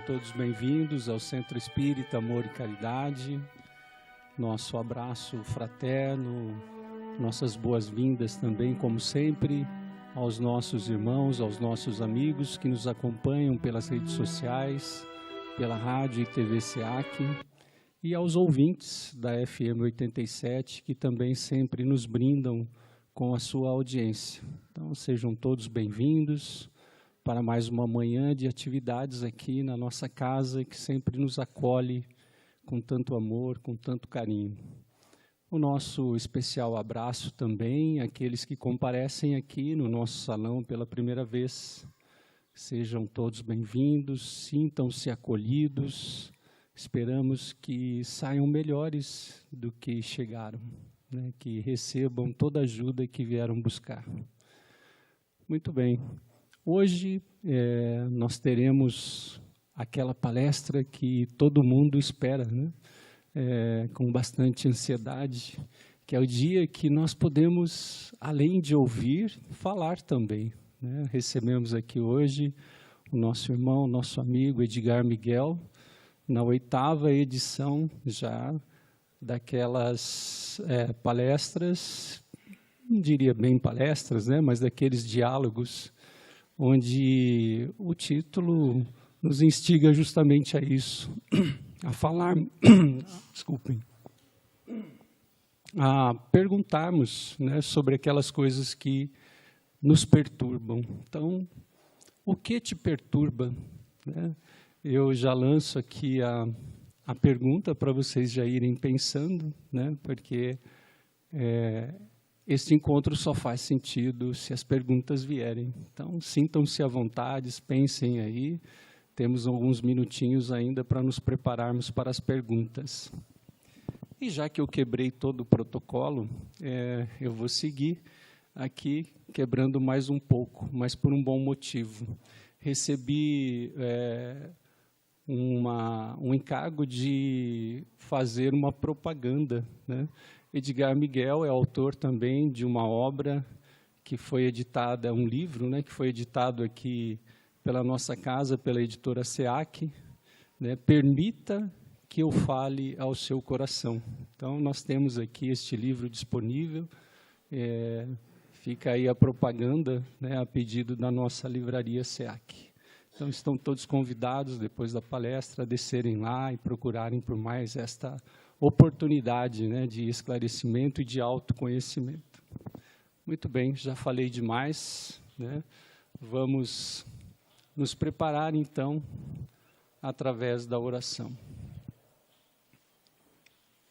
todos bem-vindos ao Centro Espírita Amor e Caridade. Nosso abraço fraterno, nossas boas-vindas também, como sempre, aos nossos irmãos, aos nossos amigos que nos acompanham pelas redes sociais, pela rádio e TV SEAC, e aos ouvintes da FM 87, que também sempre nos brindam com a sua audiência. Então, sejam todos bem-vindos para mais uma manhã de atividades aqui na nossa casa, que sempre nos acolhe com tanto amor, com tanto carinho. O nosso especial abraço também àqueles que comparecem aqui no nosso salão pela primeira vez. Sejam todos bem-vindos, sintam-se acolhidos. Esperamos que saiam melhores do que chegaram, né? Que recebam toda a ajuda que vieram buscar. Muito bem. Hoje nós teremos aquela palestra que todo mundo espera, né? Com bastante ansiedade, que é o dia que nós podemos, além de ouvir, falar também, né? Recebemos aqui hoje o nosso irmão, nosso amigo Edgar Miguel, na 8ª edição já daquelas palestras, não diria bem palestras, né? Mas daqueles diálogos onde o título nos instiga justamente a isso, a falar, desculpem, a perguntarmos, né, sobre aquelas coisas que nos perturbam. Então, o que te perturba, né? Eu já lanço aqui a pergunta para vocês já irem pensando, né, porque este encontro só faz sentido se as perguntas vierem. Então, sintam-se à vontade, pensem aí. Temos alguns minutinhos ainda para nos prepararmos para as perguntas. E já que eu quebrei todo o protocolo, eu vou seguir aqui quebrando mais um pouco, mas por um bom motivo. Recebi um encargo de fazer uma propaganda, né? Edgar Miguel é autor também de uma obra que foi editada, um livro, né, que foi editado aqui pela nossa casa, pela editora SEAC, né? Permita que eu fale ao seu coração. Então, nós temos aqui este livro disponível, fica aí a propaganda, né, a pedido da nossa livraria SEAC. Então, estão todos convidados, depois da palestra, a descerem lá e procurarem por mais esta oportunidade, né, de esclarecimento e de autoconhecimento. Muito bem, já falei demais, né? Vamos nos preparar, então, através da oração.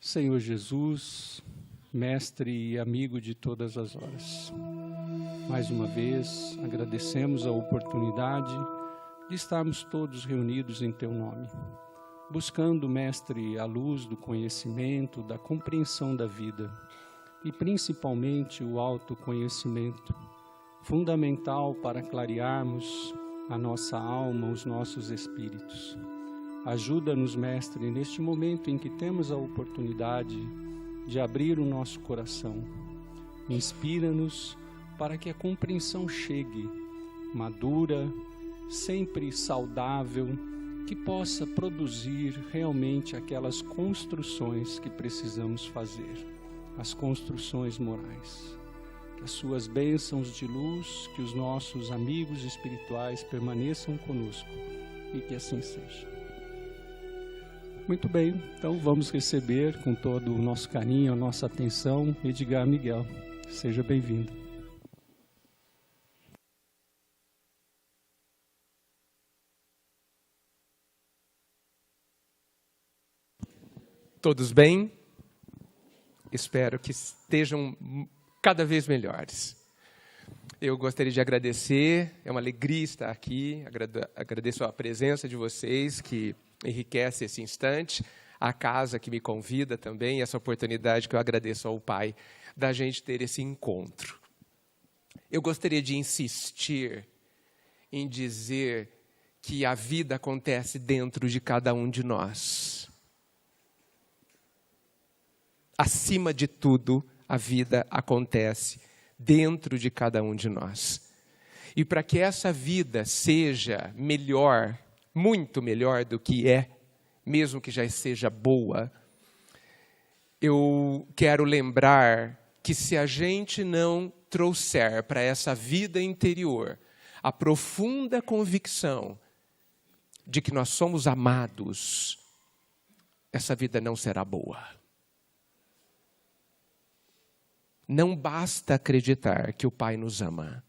Senhor Jesus, mestre e amigo de todas as horas, mais uma vez agradecemos a oportunidade de estarmos todos reunidos em Teu nome, buscando, mestre, a luz do conhecimento, da compreensão da vida e principalmente o autoconhecimento, fundamental para clarearmos a nossa alma, os nossos espíritos. Ajuda-nos, mestre, neste momento em que temos a oportunidade de abrir o nosso coração. Inspira-nos para que a compreensão chegue, madura, sempre saudável, que possa produzir realmente aquelas construções que precisamos fazer, as construções morais. Que as suas bênçãos de luz, que os nossos amigos espirituais permaneçam conosco e que assim seja. Muito bem, então vamos receber com todo o nosso carinho, a nossa atenção, Edgar Miguel. Seja bem-vindo. Todos bem? Espero que estejam cada vez melhores. Eu gostaria de agradecer, é uma alegria estar aqui, agradeço a presença de vocês, que enriquece esse instante, a casa que me convida também, essa oportunidade que eu agradeço ao Pai, da gente ter esse encontro. Eu gostaria de insistir em dizer que a vida acontece dentro de cada um de nós. Acima de tudo, a vida acontece dentro de cada um de nós. E para que essa vida seja melhor, muito melhor do que é, mesmo que já seja boa, eu quero lembrar que se a gente não trouxer para essa vida interior a profunda convicção de que nós somos amados, essa vida não será boa. Não basta acreditar que o Pai nos ama.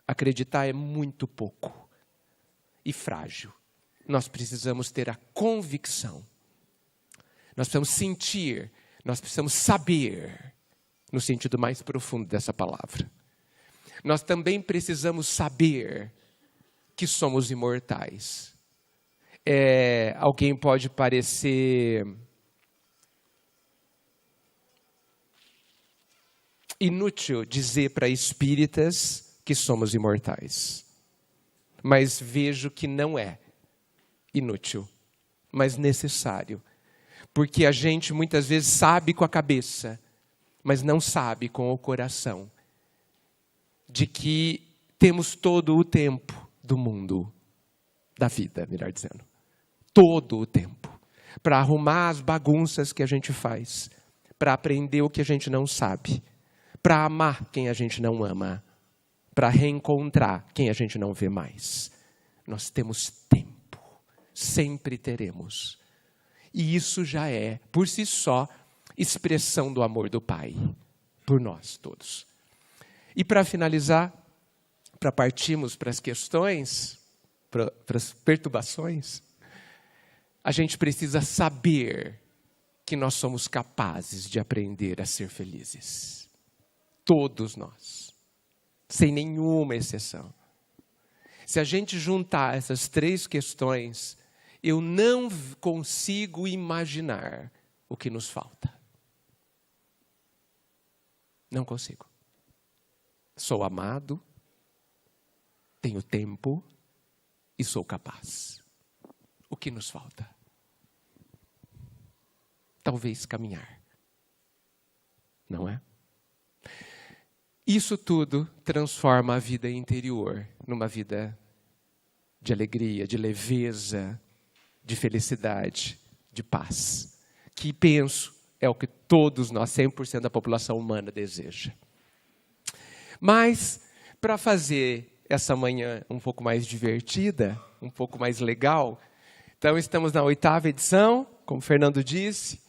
Acreditar é muito pouco e frágil. Nós precisamos ter a convicção. Nós precisamos sentir, nós precisamos saber, no sentido mais profundo dessa palavra. Nós também precisamos saber que somos imortais. Alguém pode parecer inútil dizer para espíritas que somos imortais. Mas vejo que não é inútil, mas necessário. Porque a gente muitas vezes sabe com a cabeça, mas não sabe com o coração, de que temos todo o tempo do mundo, da vida, melhor dizendo. Todo o tempo. Para arrumar as bagunças que a gente faz, para aprender o que a gente não sabe, para amar quem a gente não ama, para reencontrar quem a gente não vê mais. Nós temos tempo, sempre teremos. E isso já é, por si só, expressão do amor do Pai, por nós todos. E para finalizar, para partirmos para as questões, para as perturbações, a gente precisa saber que nós somos capazes de aprender a ser felizes. Todos nós, sem nenhuma exceção. Se a gente juntar essas 3 questões, eu não consigo imaginar o que nos falta. Não consigo. Sou amado, tenho tempo e sou capaz. O que nos falta? Talvez caminhar. Não é? Isso tudo transforma a vida interior numa vida de alegria, de leveza, de felicidade, de paz. Que penso é o que todos nós, 100% da população humana deseja. Mas, para fazer essa manhã um pouco mais divertida, um pouco mais legal, então estamos na 8ª edição, como o Fernando disse,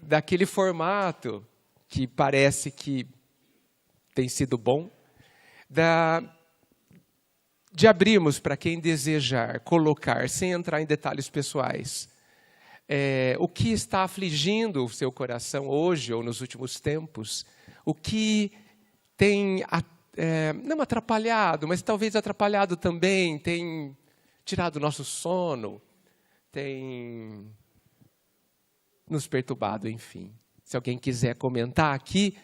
daquele formato que parece que tem sido bom, de abrirmos para quem desejar colocar, sem entrar em detalhes pessoais, o que está afligindo o seu coração hoje ou nos últimos tempos, o que tem, não atrapalhado, mas talvez atrapalhado também, tem tirado o nosso sono, tem nos perturbado, enfim. Se alguém quiser comentar aqui,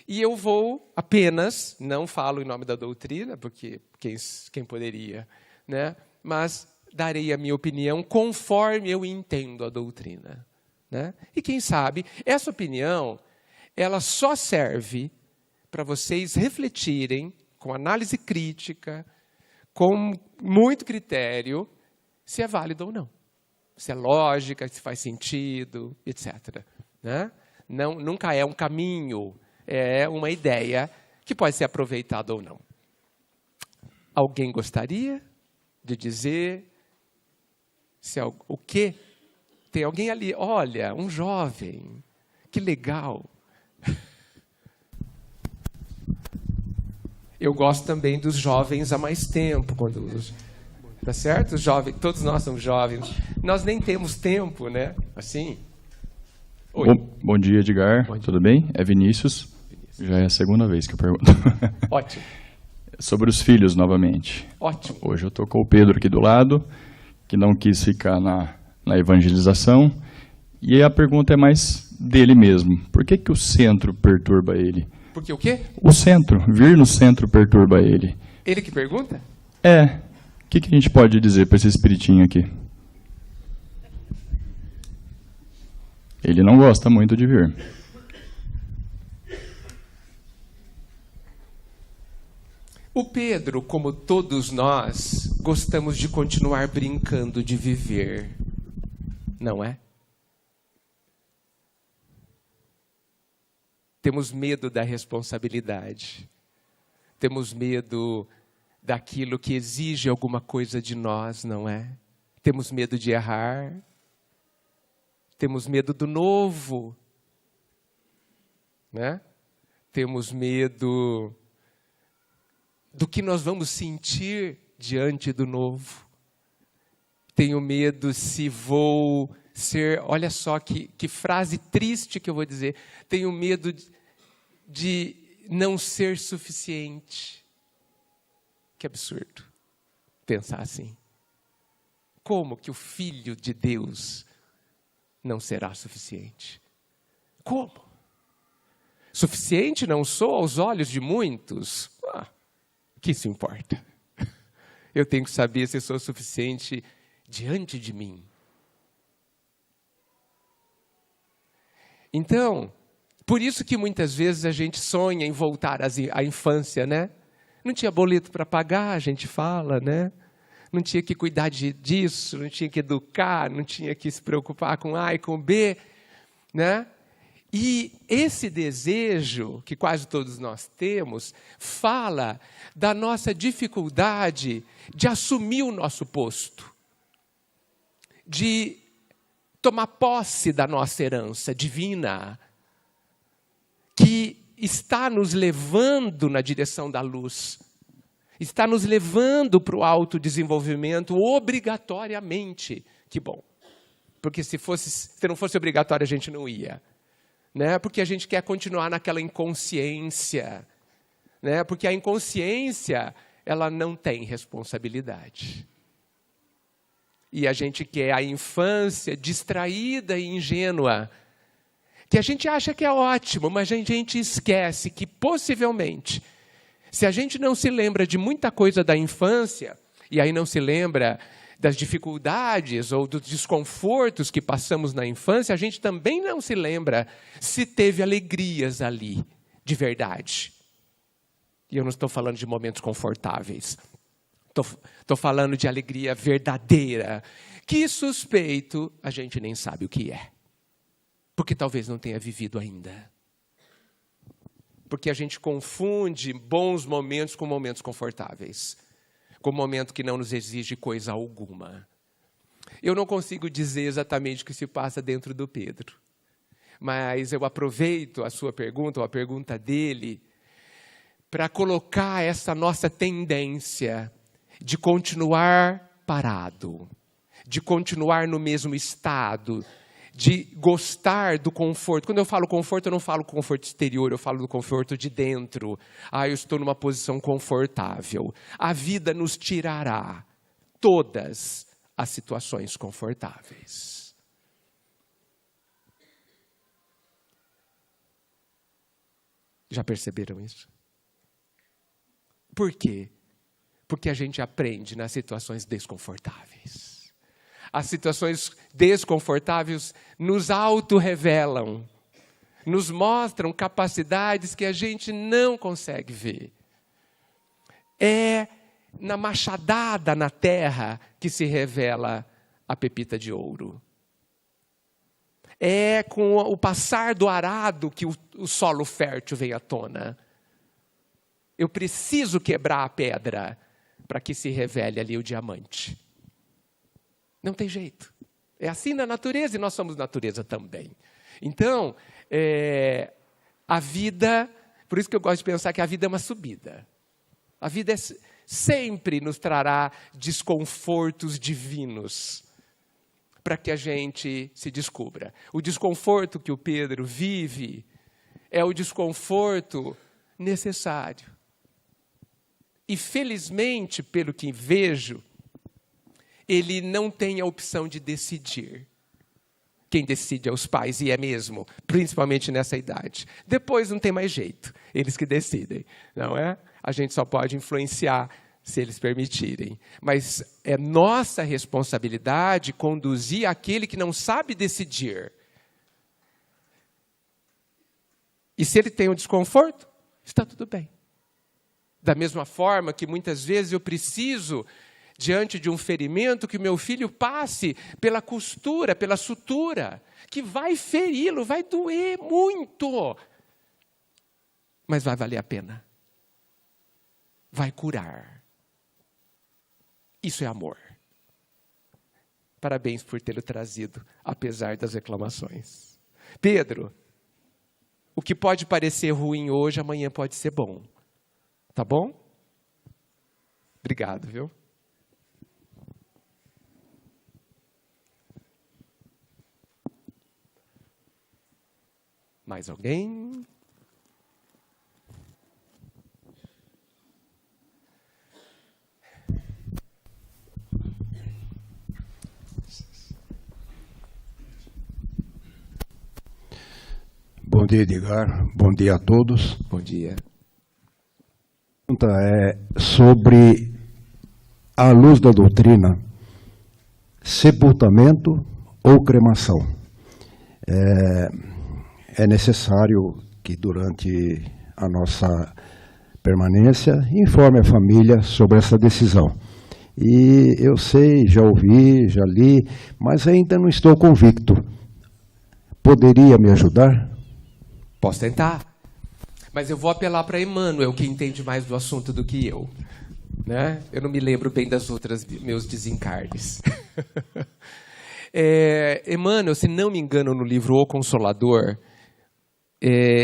e eu vou apenas, não falo em nome da doutrina, porque quem poderia, né? Mas darei a minha opinião conforme eu entendo a doutrina, né? E quem sabe, essa opinião, ela só serve para vocês refletirem com análise crítica, com muito critério, se é válido ou não. Se é lógica, se faz sentido, etc. Né? Não, nunca é um caminho, é uma ideia que pode ser aproveitada ou não. Alguém gostaria de dizer o quê? Tem alguém ali, olha, um jovem, que legal. Eu gosto também dos jovens há mais tempo, tá certo? Os jovens, todos nós somos jovens. Nós nem temos tempo, né? Assim. Oi. Bom dia, Edgar. Bom dia. Tudo bem? É Vinícius. Já é a segunda vez que eu pergunto. Ótimo. Sobre os filhos, novamente. Ótimo. Hoje eu estou com o Pedro aqui do lado, que não quis ficar na evangelização. E a pergunta é mais dele mesmo. Por que o centro perturba ele? Porque o quê? O centro. Vir no centro perturba ele. Ele que pergunta? É. O que a gente pode dizer para esse espiritinho aqui? Ele não gosta muito de vir. O Pedro, como todos nós, gostamos de continuar brincando de viver, não é? Temos medo da responsabilidade. Temos medo daquilo que exige alguma coisa de nós, não é? Temos medo de errar. Temos medo do novo, né? Temos medo do que nós vamos sentir diante do novo. Tenho medo se vou ser... Olha só que frase triste que eu vou dizer. Tenho medo de não ser suficiente. Que absurdo pensar assim. Como que o Filho de Deus não será suficiente? Como? Suficiente não sou aos olhos de muitos? Que isso importa? Eu tenho que saber se sou suficiente diante de mim. Então, por isso que muitas vezes a gente sonha em voltar à infância, né? Não tinha boleto para pagar, a gente fala, né? Não tinha que cuidar disso, não tinha que educar, não tinha que se preocupar com A e com B, né? E esse desejo, que quase todos nós temos, fala da nossa dificuldade de assumir o nosso posto, de tomar posse da nossa herança divina, que está nos levando na direção da luz, está nos levando para o autodesenvolvimento obrigatoriamente. Que bom, porque se não fosse obrigatório a gente não ia. Né? Porque a gente quer continuar naquela inconsciência, né? Porque a inconsciência, ela não tem responsabilidade. E a gente quer a infância distraída e ingênua, que a gente acha que é ótimo, mas a gente esquece que possivelmente, se a gente não se lembra de muita coisa da infância, e aí não se lembra das dificuldades ou dos desconfortos que passamos na infância, a gente também não se lembra se teve alegrias ali, de verdade. E eu não estou falando de momentos confortáveis. Estou falando de alegria verdadeira, que suspeito a gente nem sabe o que é. Porque talvez não tenha vivido ainda. Porque a gente confunde bons momentos com momentos confortáveis. Com um momento que não nos exige coisa alguma. Eu não consigo dizer exatamente o que se passa dentro do Pedro. Mas eu aproveito a sua pergunta, ou a pergunta dele, para colocar essa nossa tendência de continuar parado, de continuar no mesmo estado, de gostar do conforto. Quando eu falo conforto, eu não falo conforto exterior, eu falo do conforto de dentro. Eu estou numa posição confortável. A vida nos tirará todas as situações confortáveis. Já perceberam isso? Por quê? Porque a gente aprende nas situações desconfortáveis. As situações desconfortáveis nos auto-revelam, nos mostram capacidades que a gente não consegue ver. É na machadada na terra que se revela a pepita de ouro. É com o passar do arado que o solo fértil vem à tona. Eu preciso quebrar a pedra para que se revele ali o diamante. Não tem jeito. É assim na natureza e nós somos natureza também. Então, a vida, por isso que eu gosto de pensar que a vida é uma subida. A vida sempre nos trará desconfortos divinos para que a gente se descubra. O desconforto que o Pedro vive é o desconforto necessário. E felizmente, pelo que vejo, ele não tem a opção de decidir. Quem decide é os pais, e é mesmo, principalmente nessa idade. Depois não tem mais jeito, eles que decidem, não é? A gente só pode influenciar se eles permitirem. Mas é nossa responsabilidade conduzir aquele que não sabe decidir. E se ele tem um desconforto, está tudo bem. Da mesma forma que muitas vezes eu preciso, diante de um ferimento, que o meu filho passe pela costura, pela sutura, que vai feri-lo, vai doer muito, mas vai valer a pena. Vai curar. Isso é amor. Parabéns por tê-lo trazido, apesar das reclamações. Pedro, o que pode parecer ruim hoje, amanhã pode ser bom. Tá bom? Obrigado, viu? Mais alguém? Bom dia, Edgar. Bom dia a todos. Bom dia. A pergunta é sobre, à luz da doutrina, sepultamento ou cremação. É necessário que durante a nossa permanência informe a família sobre essa decisão. E eu sei, já ouvi, já li, mas ainda não estou convicto. Poderia me ajudar? Posso tentar, mas eu vou apelar para Emmanuel, que entende mais do assunto do que eu. Né? Eu não me lembro bem das outras meus desencarnes. Emmanuel, se não me engano, no livro O Consolador,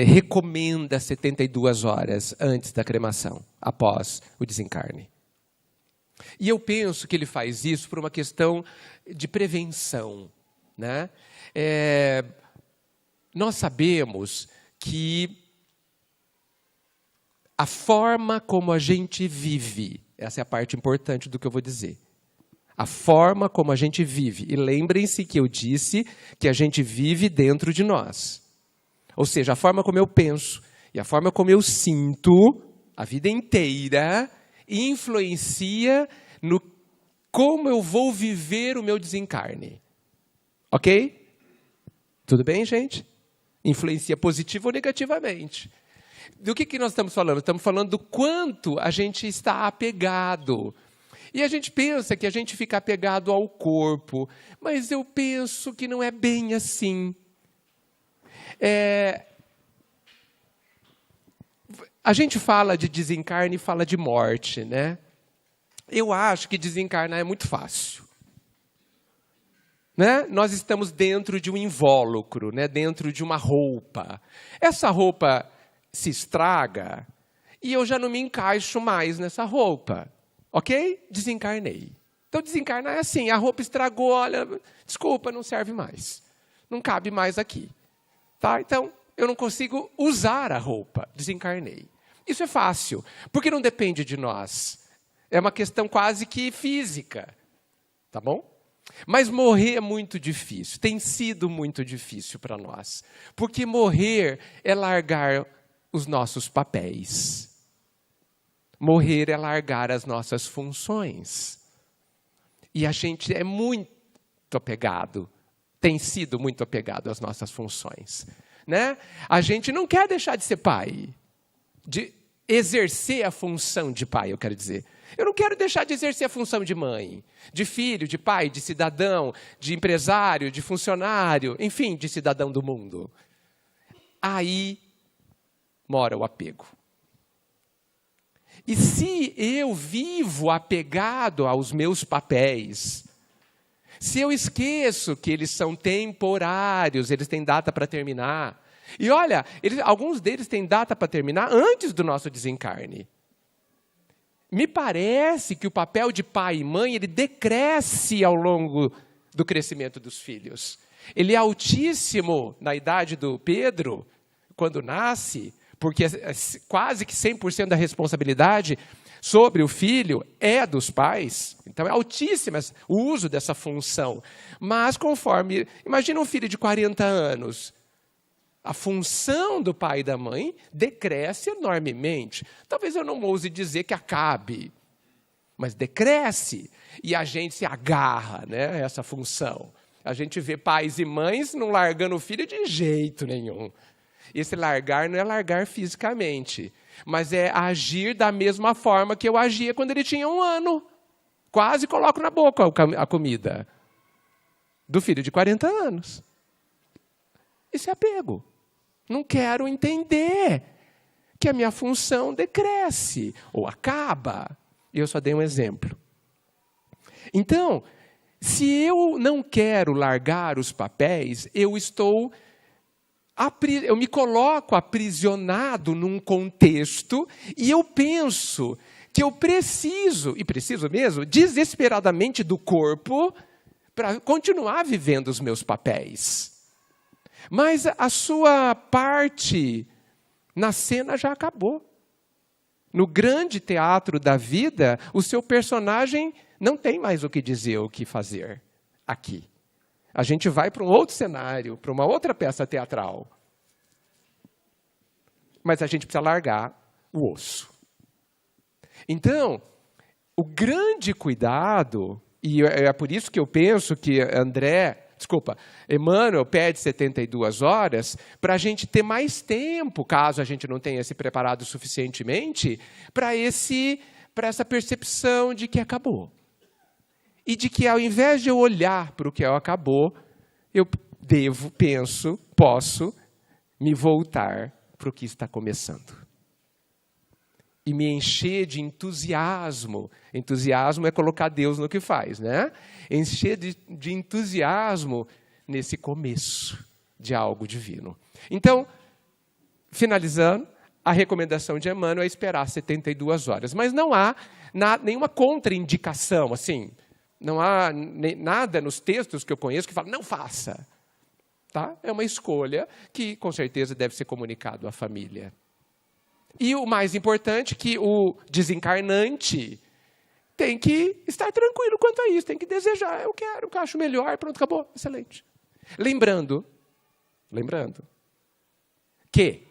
recomenda 72 horas antes da cremação, após o desencarne. E eu penso que ele faz isso por uma questão de prevenção. Né? Nós sabemos que a forma como a gente vive, essa é a parte importante do que eu vou dizer. A forma como a gente vive. E lembrem-se que eu disse que a gente vive dentro de nós. Ou seja, a forma como eu penso e a forma como eu sinto a vida inteira influencia no como eu vou viver o meu desencarne. Ok? Tudo bem, gente? Influencia positivo ou negativamente. Do que nós estamos falando? Estamos falando do quanto a gente está apegado. E a gente pensa que a gente fica apegado ao corpo, mas eu penso que não é bem assim. A gente fala de desencarne e fala de morte, né? Eu acho que desencarnar é muito fácil. Né? Nós estamos dentro de um invólucro, né? Dentro de uma roupa. Essa roupa se estraga e eu já não me encaixo mais nessa roupa. Ok? Desencarnei. Então, desencarnar é assim, a roupa estragou, olha, desculpa, não serve mais. Não cabe mais aqui. Tá? Então, eu não consigo usar a roupa, desencarnei. Isso é fácil, porque não depende de nós. É uma questão quase que física. Tá bom? Mas morrer é muito difícil, tem sido muito difícil para nós. Porque morrer é largar os nossos papéis. Morrer é largar as nossas funções. E a gente é muito apegado, tem sido muito apegado às nossas funções. Né? A gente não quer deixar de ser pai, de exercer a função de pai, eu quero dizer. Eu não quero deixar de exercer a função de mãe, de filho, de pai, de cidadão, de empresário, de funcionário, enfim, de cidadão do mundo. Aí mora o apego. E se eu vivo apegado aos meus papéis, se eu esqueço que eles são temporários, eles têm data para terminar. E olha, alguns deles têm data para terminar antes do nosso desencarne. Me parece que o papel de pai e mãe, ele decresce ao longo do crescimento dos filhos. Ele é altíssimo na idade do Pedro, quando nasce, porque quase que 100% da responsabilidade sobre o filho é dos pais. Então é altíssimo o uso dessa função. Mas conforme, imagina um filho de 40 anos, a função do pai e da mãe decresce enormemente. Talvez eu não ouse dizer que acabe, mas decresce. E a gente se agarra, né, a essa função. A gente vê pais e mães não largando o filho de jeito nenhum. Esse largar não é largar fisicamente, mas é agir da mesma forma que eu agia quando ele tinha 1 ano. Quase coloco na boca a comida do filho de 40 anos. Esse é apego. Não quero entender que a minha função decresce ou acaba. Eu só dei um exemplo. Então, se eu não quero largar os papéis, eu me coloco aprisionado num contexto e eu penso que eu preciso mesmo, desesperadamente do corpo para continuar vivendo os meus papéis. Mas a sua parte na cena já acabou. No grande teatro da vida, o seu personagem não tem mais o que dizer, o que fazer aqui. A gente vai para um outro cenário, para uma outra peça teatral. Mas a gente precisa largar o osso. Então, o grande cuidado, e é por isso que eu penso que Emmanuel pede 72 horas para a gente ter mais tempo, caso a gente não tenha se preparado suficientemente, para essa percepção de que acabou. E de que ao invés de eu olhar para o que acabou, eu posso me voltar para o que está começando. E me encher de entusiasmo. Entusiasmo é colocar Deus no que faz, né? Encher de entusiasmo nesse começo de algo divino. Então, finalizando, a recomendação de Emmanuel é esperar 72 horas. Mas não há nenhuma contraindicação, assim. Não há nada nos textos que eu conheço que fala, não faça. Tá? É uma escolha que, com certeza, deve ser comunicado à família. E o mais importante, que o desencarnante tem que estar tranquilo quanto a isso, tem que desejar, eu quero, eu acho melhor, pronto, acabou, excelente. Lembrando que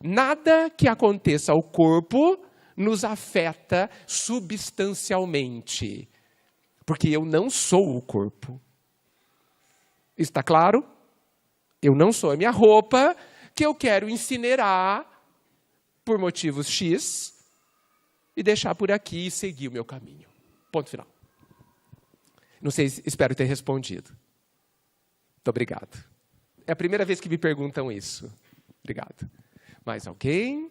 nada que aconteça ao corpo nos afeta substancialmente, porque eu não sou o corpo. Está claro? Eu não sou a minha roupa que eu quero incinerar por motivos X, e deixar por aqui e seguir o meu caminho. Ponto final. Não sei, espero ter respondido. Muito obrigado. É a primeira vez que me perguntam isso. Obrigado. Mais alguém?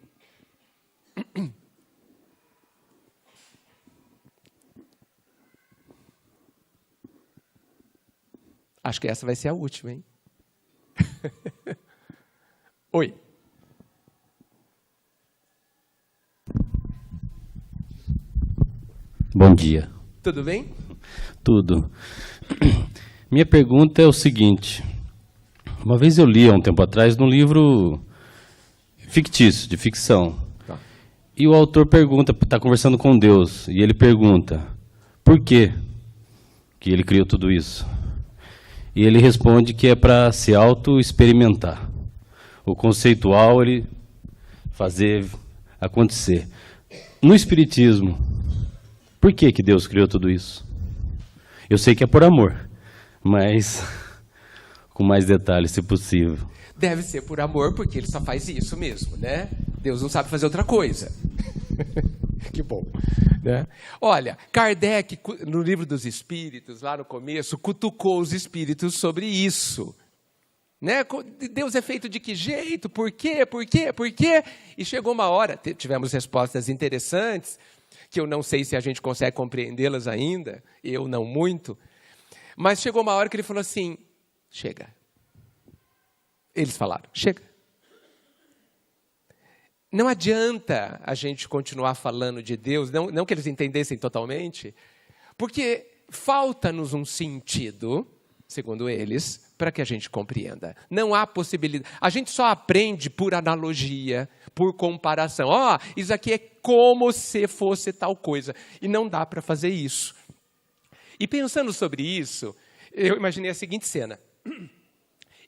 Acho que essa vai ser a última, hein? Oi. Bom dia. Tudo bem? Tudo. Minha pergunta é o seguinte. Uma vez eu li, há um tempo atrás, num livro fictício, de ficção. Tá. E o autor pergunta, está conversando com Deus, e ele pergunta, por quê que ele criou tudo isso? E ele responde que é para se auto-experimentar. O conceitual, ele fazer acontecer. No Espiritismo, por que Deus criou tudo isso? Eu sei que é por amor, mas com mais detalhes, se possível. Deve ser por amor, porque ele só faz isso mesmo, né? Deus não sabe fazer outra coisa. Que bom. Né? Olha, Kardec, no Livro dos Espíritos, lá no começo, cutucou os espíritos sobre isso. Né? Deus é feito de que jeito? Por quê? Por quê? Por quê? E chegou uma hora, tivemos respostas interessantes, que eu não sei se a gente consegue compreendê-las ainda, eu não muito, mas chegou uma hora que ele falou assim, chega. Eles falaram, chega. Não adianta a gente continuar falando de Deus, não que eles entendessem totalmente, porque falta-nos um sentido, segundo eles, para que a gente compreenda. Não há possibilidade. A gente só aprende por analogia, por comparação. Isso aqui é como se fosse tal coisa. E não dá para fazer isso. E pensando sobre isso, eu imaginei a seguinte cena.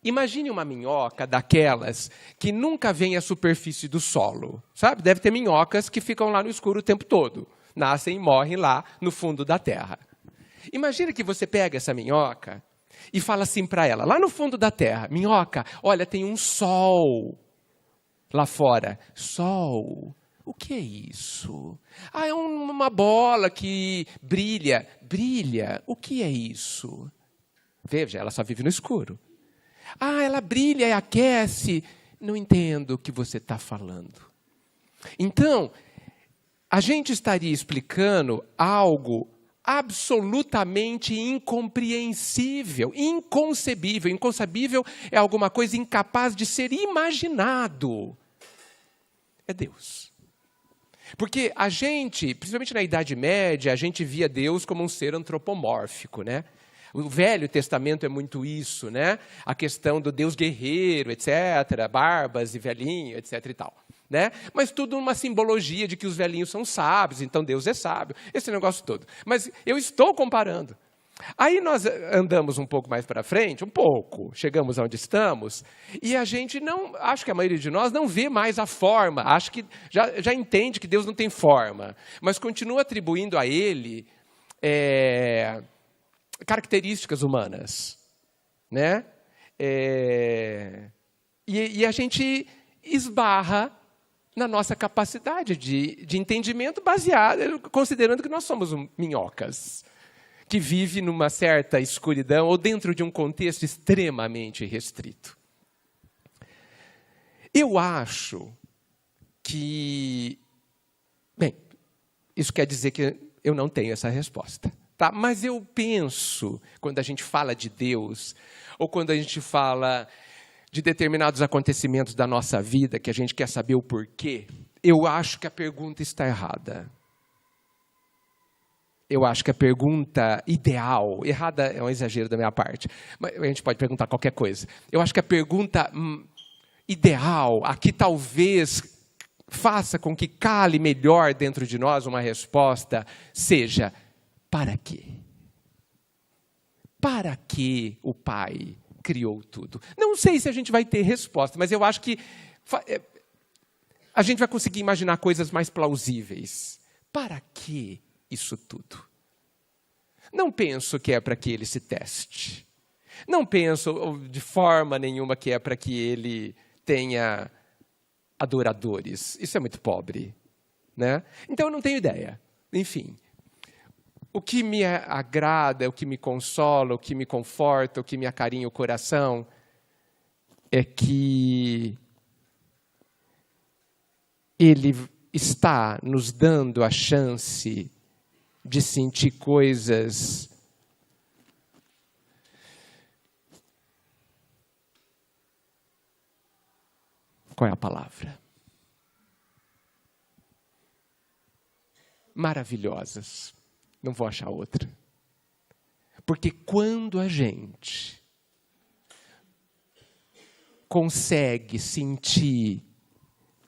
Imagine uma minhoca daquelas que nunca vem à superfície do solo. Sabe? Deve ter minhocas que ficam lá no escuro o tempo todo. Nascem e morrem lá no fundo da terra. Imagina que você pega essa minhoca e fala assim para ela, lá no fundo da terra, minhoca, olha, tem um sol lá fora. Sol. O que é isso? É uma bola que brilha. Brilha. O que é isso? Veja, ela só vive no escuro. Ela brilha e aquece. Não entendo o que você está falando. Então, a gente estaria explicando algo absolutamente incompreensível, inconcebível. Inconcebível é alguma coisa incapaz de ser imaginado. É Deus. Porque a gente, principalmente na Idade Média, a gente via Deus como um ser antropomórfico, né? O Velho Testamento é muito isso, né? A questão do Deus guerreiro, etc., barbas e velhinho, etc. e tal. Né? Mas tudo uma simbologia de que os velhinhos são sábios, então Deus é sábio, esse negócio todo. Mas eu estou comparando. Aí nós andamos um pouco mais para frente, chegamos onde estamos, e a gente não, acho que a maioria de nós não vê mais a forma, acho que já entende que Deus não tem forma, mas continua atribuindo a Ele características humanas. Né? E a gente esbarra na nossa capacidade de entendimento baseada, considerando que nós somos minhocas, que vive numa certa escuridão ou dentro de um contexto extremamente restrito. Eu acho que... Bem, isso quer dizer que eu não tenho essa resposta. Tá? Mas eu penso, quando a gente fala de Deus, ou quando a gente fala de determinados acontecimentos da nossa vida, que a gente quer saber o porquê, eu acho que a pergunta está errada. Eu acho que a pergunta ideal, errada é um exagero da minha parte, mas a gente pode perguntar qualquer coisa. Eu acho que a pergunta ideal, a que talvez faça com que cale melhor dentro de nós uma resposta, seja: para quê? Para que o Pai criou tudo? Não sei se a gente vai ter resposta, mas eu acho que a gente vai conseguir imaginar coisas mais plausíveis. Para que isso tudo? Não penso que é para que ele se teste. Não penso de forma nenhuma que é para que ele tenha adoradores. Isso é muito pobre, né? Então eu não tenho ideia. Enfim, o que me agrada, o que me consola, o que me conforta, o que me acarinha o coração é que Ele está nos dando a chance de sentir coisas qual é a palavra? Maravilhosas. Não vou achar outra. Porque quando a gente consegue sentir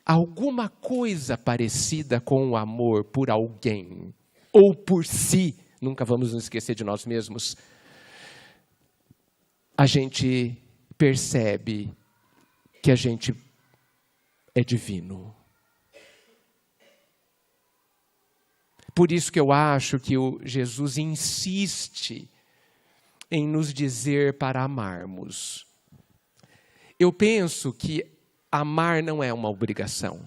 alguma coisa parecida com o amor por alguém, ou por si, nunca vamos nos esquecer de nós mesmos, a gente percebe que a gente é divino. Por isso que eu acho que o Jesus insiste em nos dizer para amarmos. Eu penso que amar não é uma obrigação.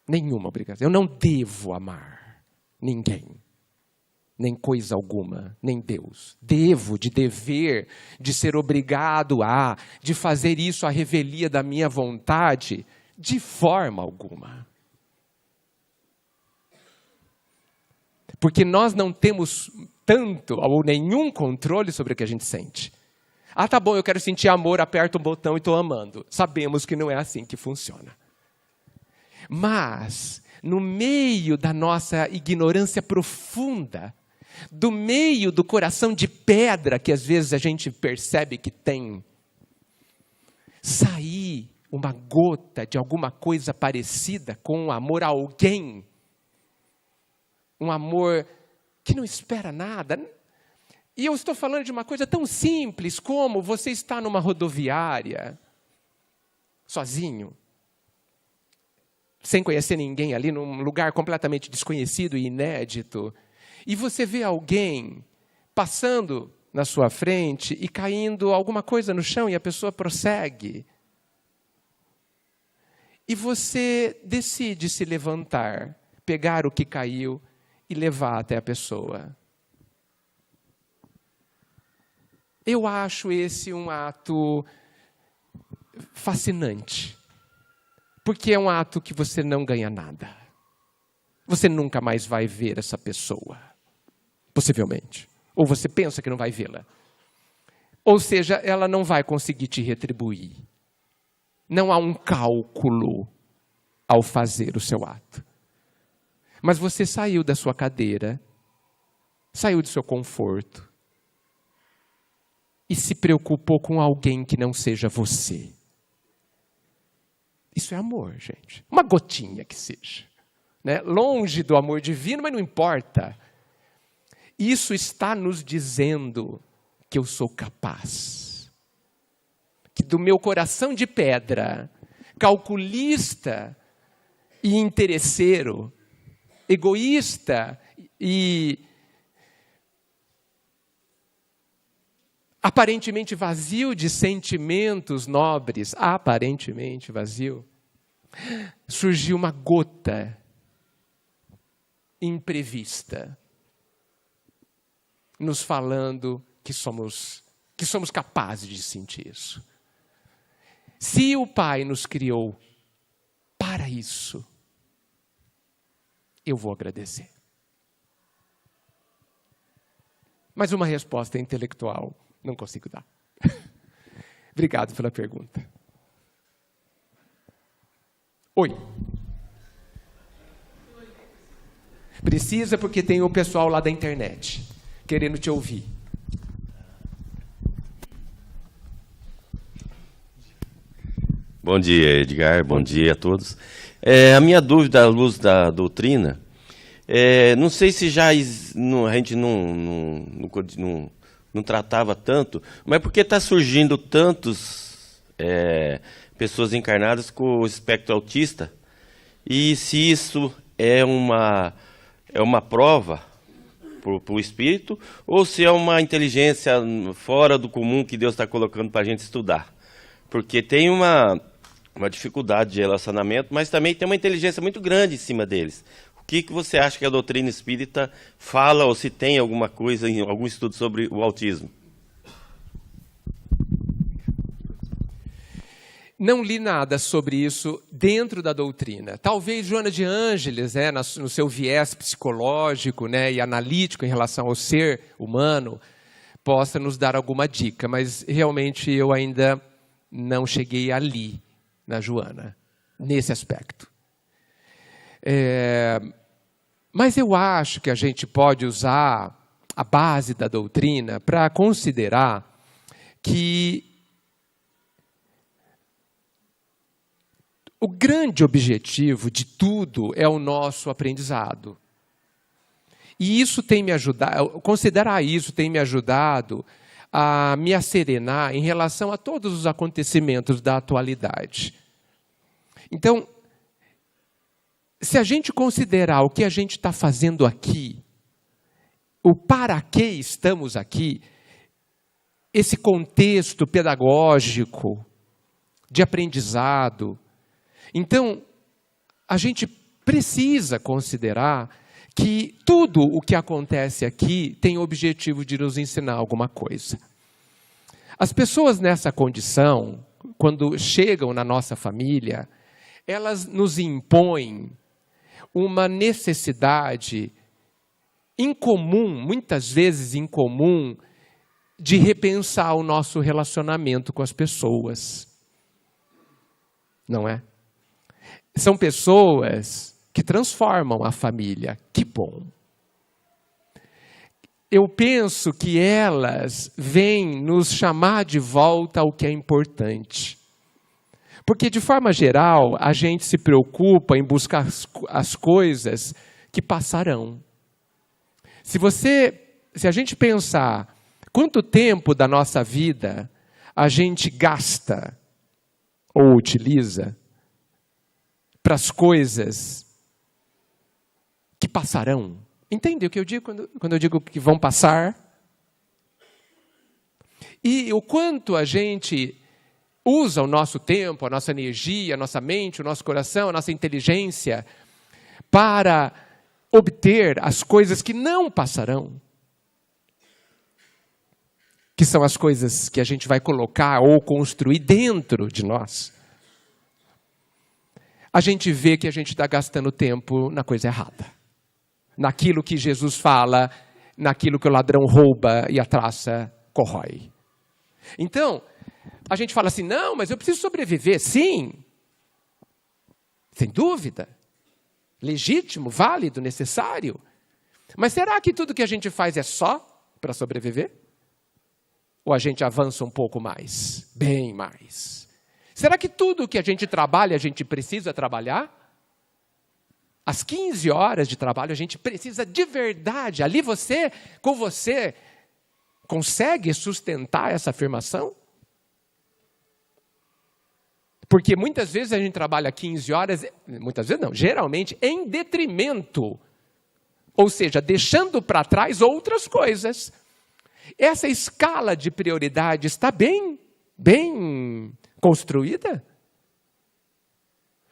Nenhuma obrigação. Eu não devo amar ninguém, nem coisa alguma, nem Deus. Devo, de dever, de ser obrigado a, de fazer isso à revelia da minha vontade, de forma alguma. Porque nós não temos tanto ou nenhum controle sobre o que a gente sente. Tá bom, eu quero sentir amor, aperto um botão e estou amando. Sabemos que não é assim que funciona. Mas, no meio da nossa ignorância profunda, do meio do coração de pedra que às vezes a gente percebe que tem, sair uma gota de alguma coisa parecida com o amor a alguém, um amor que não espera nada. E eu estou falando de uma coisa tão simples como você está numa rodoviária, sozinho, sem conhecer ninguém ali, num lugar completamente desconhecido e inédito, e você vê alguém passando na sua frente e caindo alguma coisa no chão e a pessoa prossegue. E você decide se levantar, pegar o que caiu e levar até a pessoa. Eu acho esse um ato fascinante, porque é um ato que você não ganha nada. Você nunca mais vai ver essa pessoa, possivelmente. Ou você pensa que não vai vê-la. Ou seja, ela não vai conseguir te retribuir. Não há um cálculo ao fazer o seu ato. Mas você saiu da sua cadeira, saiu do seu conforto, e se preocupou com alguém que não seja você. Isso é amor, gente. Uma gotinha que seja. Né? Longe do amor divino, mas não importa. Isso está nos dizendo que eu sou capaz. Que do meu coração de pedra, calculista e interesseiro, egoísta e aparentemente vazio de sentimentos nobres, aparentemente vazio, surgiu uma gota imprevista, nos falando que somos capazes de sentir isso. Se o Pai nos criou para isso, eu vou agradecer. Mas uma resposta intelectual não consigo dar. Obrigado pela pergunta. Oi. Precisa porque tem o pessoal lá da internet querendo te ouvir. Bom dia, Edgar. Bom dia a todos. A minha dúvida à luz da doutrina, não sei se já a gente não tratava tanto, mas por que está surgindo tantos pessoas encarnadas com o espectro autista? E se isso é uma prova para o espírito, ou se é uma inteligência fora do comum que Deus está colocando para a gente estudar? Porque tem uma dificuldade de relacionamento, mas também tem uma inteligência muito grande em cima deles. O que você acha que a doutrina espírita fala, ou se tem alguma coisa, algum estudo sobre o autismo? Não li nada sobre isso dentro da doutrina. Talvez Joana de Ângeles, no seu viés psicológico, e analítico em relação ao ser humano, possa nos dar alguma dica, mas realmente eu ainda não cheguei ali na Joana, nesse aspecto. Mas eu acho que a gente pode usar a base da doutrina para considerar que o grande objetivo de tudo é o nosso aprendizado. E isso tem me ajudado, considerar isso tem me ajudado a me asserenar em relação a todos os acontecimentos da atualidade. Então, se a gente considerar o que a gente está fazendo aqui, o para que estamos aqui, esse contexto pedagógico, de aprendizado, então, a gente precisa considerar que tudo o que acontece aqui tem o objetivo de nos ensinar alguma coisa. As pessoas nessa condição, quando chegam na nossa família, elas nos impõem uma necessidade incomum, muitas vezes incomum, de repensar o nosso relacionamento com as pessoas. Não é? São pessoas que transformam a família. Que bom! Eu penso que elas vêm nos chamar de volta ao que é importante. Porque, de forma geral, a gente se preocupa em buscar as coisas que passarão. Se a gente pensar quanto tempo da nossa vida a gente gasta ou utiliza para as coisas que passarão. Entende o que eu digo quando eu digo que vão passar? E o quanto a gente usa o nosso tempo, a nossa energia, a nossa mente, o nosso coração, a nossa inteligência para obter as coisas que não passarão. Que são as coisas que a gente vai colocar ou construir dentro de nós. A gente vê que a gente está gastando tempo na coisa errada. Naquilo que Jesus fala, naquilo que o ladrão rouba e a traça corrói. Então, a gente fala assim, não, mas eu preciso sobreviver. Sim, sem dúvida. Legítimo, válido, necessário. Mas será que tudo que a gente faz é só para sobreviver? Ou a gente avança um pouco mais? Bem mais. Será que tudo que a gente trabalha, a gente precisa trabalhar? As 15 horas de trabalho, a gente precisa de verdade. Ali com você, consegue sustentar essa afirmação? Porque muitas vezes a gente trabalha 15 horas, muitas vezes não, geralmente em detrimento. Ou seja, deixando para trás outras coisas. Essa escala de prioridade está bem construída?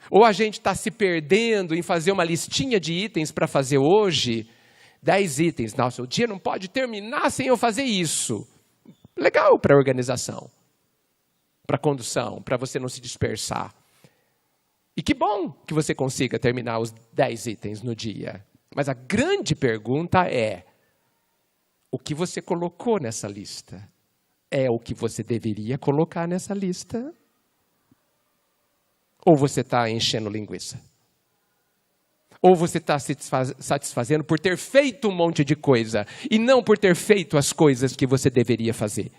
Ou a gente está se perdendo em fazer uma listinha de itens para fazer hoje? 10 itens. Nossa, o dia não pode terminar sem eu fazer isso. Legal para a organização, para a condução, para você não se dispersar. E que bom que você consiga terminar os 10 itens no dia. Mas a grande pergunta é, o que você colocou nessa lista? É o que você deveria colocar nessa lista? Ou você está enchendo linguiça? Ou você está se satisfazendo por ter feito um monte de coisa e não por ter feito as coisas que você deveria fazer?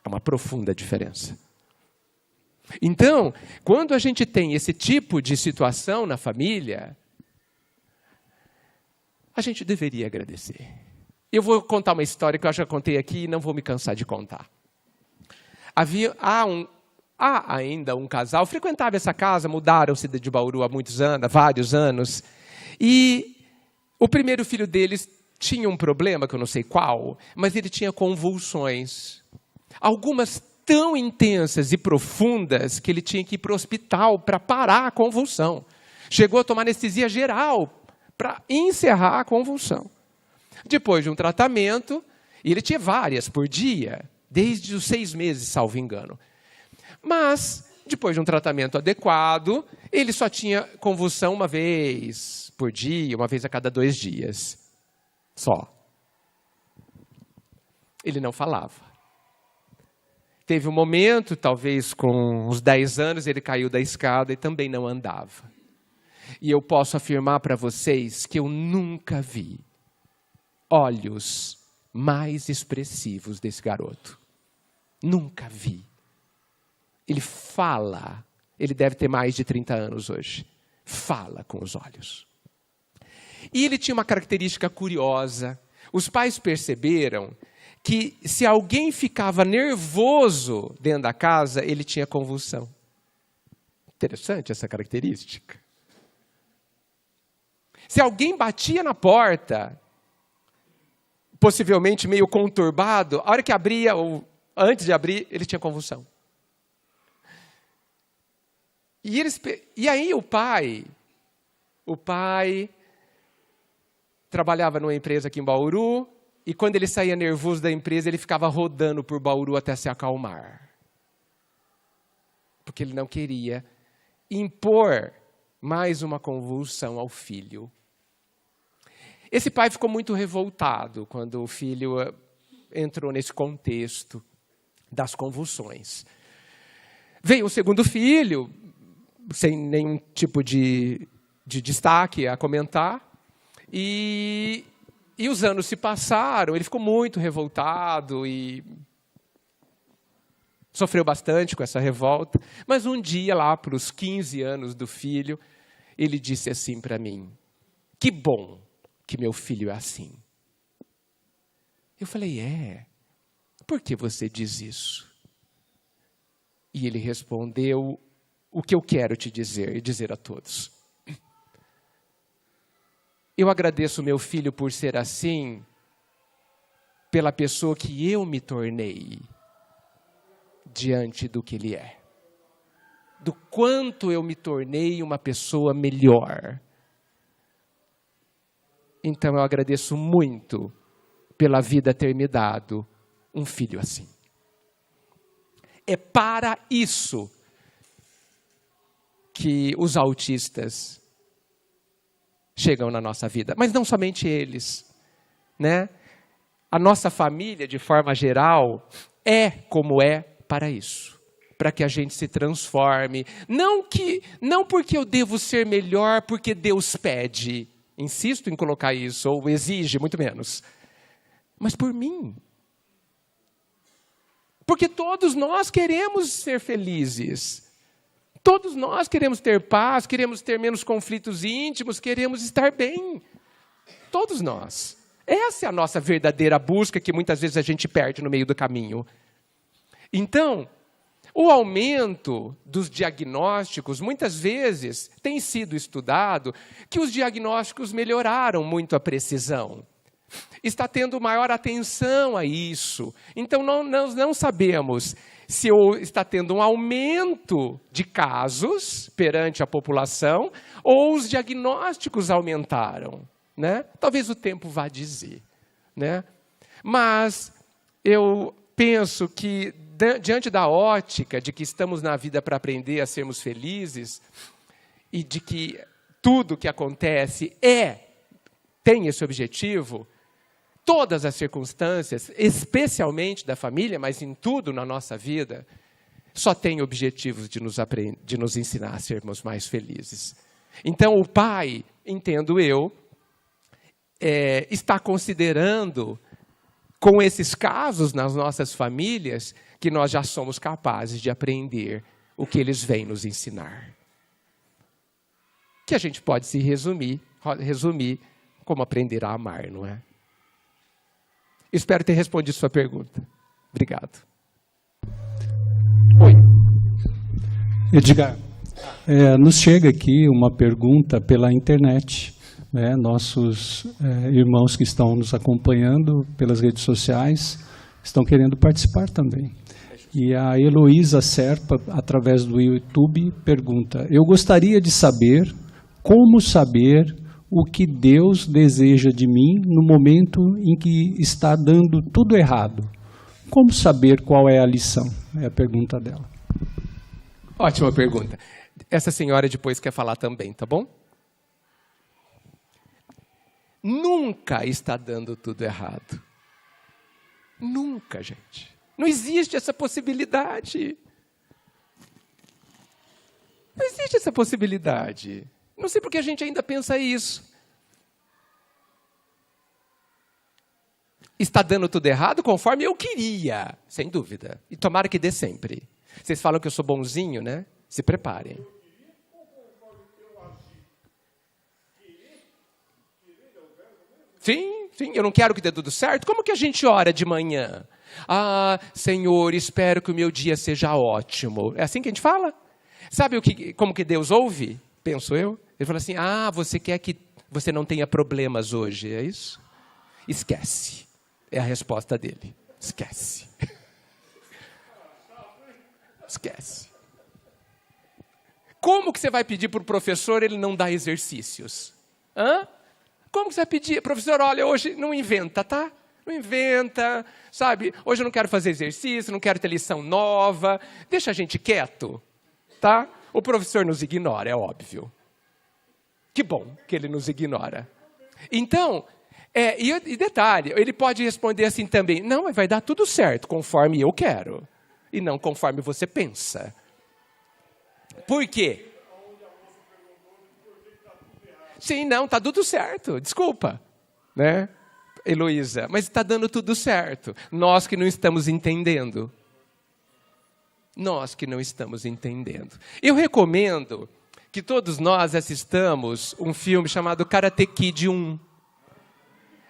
É uma profunda diferença. Então, quando a gente tem esse tipo de situação na família, a gente deveria agradecer. Eu vou contar uma história que eu já contei aqui e não vou me cansar de contar. Há ainda um casal, frequentava essa casa, mudaram-se de Bauru há vários anos. E o primeiro filho deles tinha um problema, que eu não sei qual, mas ele tinha convulsões. Algumas tão intensas e profundas que ele tinha que ir para o hospital para parar a convulsão. Chegou a tomar anestesia geral para encerrar a convulsão. Depois de um tratamento, e ele tinha várias por dia, desde os 6 meses, salvo engano. Mas, depois de um tratamento adequado, ele só tinha convulsão uma vez por dia, uma vez a cada 2 dias. Só. Ele não falava. Teve um momento, talvez com uns 10 anos, ele caiu da escada e também não andava. E eu posso afirmar para vocês que eu nunca vi olhos mais expressivos desse garoto. Nunca vi. Ele fala, ele deve ter mais de 30 anos hoje. Fala com os olhos. E ele tinha uma característica curiosa. Os pais perceberam que se alguém ficava nervoso dentro da casa, ele tinha convulsão. Interessante essa característica. Se alguém batia na porta, possivelmente meio conturbado, a hora que abria, ou antes de abrir, ele tinha convulsão. E aí o pai trabalhava numa empresa aqui em Bauru, e quando ele saía nervoso da empresa, ele ficava rodando por Bauru até se acalmar. Porque ele não queria impor mais uma convulsão ao filho. Esse pai ficou muito revoltado quando o filho entrou nesse contexto das convulsões. Veio o segundo filho, sem nenhum tipo de destaque a comentar, e os anos se passaram, ele ficou muito revoltado e sofreu bastante com essa revolta, mas um dia, lá para os 15 anos do filho, ele disse assim para mim, que bom que meu filho é assim. Eu falei, por que você diz isso? E ele respondeu o que eu quero te dizer e dizer a todos. Eu agradeço meu filho por ser assim, pela pessoa que eu me tornei diante do que Ele é. Do quanto eu me tornei uma pessoa melhor. Então eu agradeço muito pela vida ter me dado um filho assim. É para isso que os autistas chegam na nossa vida. Mas não somente eles, né? A nossa família, de forma geral, é como é para isso. Para que a gente se transforme. Não porque eu devo ser melhor, porque Deus pede. Insisto em colocar isso, ou exige, muito menos. Mas por mim. Porque todos nós queremos ser felizes. Todos nós queremos ter paz, queremos ter menos conflitos íntimos, queremos estar bem. Todos nós. Essa é a nossa verdadeira busca que muitas vezes a gente perde no meio do caminho. Então, o aumento dos diagnósticos, muitas vezes, tem sido estudado que os diagnósticos melhoraram muito a precisão. Está tendo maior atenção a isso. Então, nós não sabemos se está tendo um aumento de casos perante a população ou os diagnósticos aumentaram, né? Talvez o tempo vá dizer, né? Mas eu penso que, diante da ótica de que estamos na vida para aprender a sermos felizes e de que tudo que acontece tem esse objetivo, todas as circunstâncias, especialmente da família, mas em tudo na nossa vida, só tem objetivos de nos ensinar a sermos mais felizes. Então, o pai, entendo eu, está considerando, com esses casos nas nossas famílias, que nós já somos capazes de aprender o que eles vêm nos ensinar. Que a gente pode se resumir como aprender a amar, não é? Espero ter respondido sua pergunta. Obrigado. Oi. Edgar, nos chega aqui uma pergunta pela internet. Né? Nossos irmãos que estão nos acompanhando pelas redes sociais estão querendo participar também. E a Heloísa Serpa, através do YouTube, pergunta: eu gostaria de saber como saber o que Deus deseja de mim no momento em que está dando tudo errado. Como saber qual é a lição? É a pergunta dela. Ótima pergunta. Essa senhora depois quer falar também, tá bom? Nunca está dando tudo errado. Nunca, gente. Não existe essa possibilidade. Não existe essa possibilidade. Não sei por que a gente ainda pensa isso. Está dando tudo errado conforme eu queria, sem dúvida. E tomara que dê sempre. Vocês falam que eu sou bonzinho, né? Se preparem. Sim, eu não quero que dê tudo certo. Como que a gente ora de manhã? Ah, Senhor, espero que o meu dia seja ótimo. É assim que a gente fala? Sabe como que Deus ouve? Penso eu. Ele fala assim: você quer que você não tenha problemas hoje, é isso? Esquece. É a resposta dele. Esquece. Esquece. Como que você vai pedir para o professor ele não dar exercícios? Como que você vai pedir? Professor, olha, hoje não inventa, tá? Não inventa, sabe? Hoje eu não quero fazer exercício, não quero ter lição nova. Deixa a gente quieto, tá? O professor nos ignora, é óbvio. Que bom que ele nos ignora. Então, e detalhe, ele pode responder assim também: não, mas vai dar tudo certo, conforme eu quero. E não conforme você pensa. Por quê? Sim, não, está tudo certo, desculpa. Né, Heloísa? Mas está dando tudo certo. Nós que não estamos entendendo. Nós que não estamos entendendo. Eu recomendo que todos nós assistamos um filme chamado Karate Kid 1.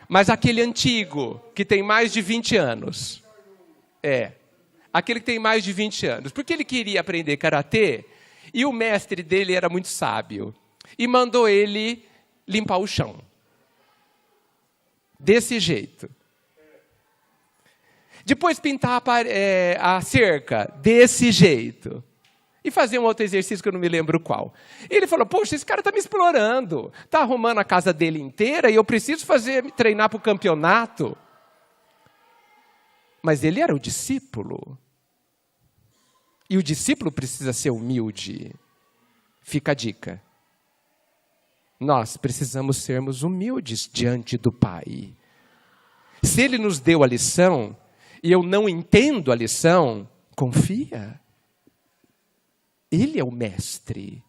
Mas aquele antigo, que tem mais de 20 anos. Aquele que tem mais de 20 anos. Porque ele queria aprender karatê e o mestre dele era muito sábio. E mandou ele limpar o chão. Desse jeito. Depois pintar a cerca desse jeito. E fazer um outro exercício que eu não me lembro qual. E ele falou, poxa, esse cara está me explorando. Está arrumando a casa dele inteira e eu preciso treinar para o campeonato. Mas ele era o discípulo. E o discípulo precisa ser humilde. Fica a dica. Nós precisamos sermos humildes diante do Pai. Se Ele nos deu a lição e eu não entendo a lição, confia. Ele é o mestre.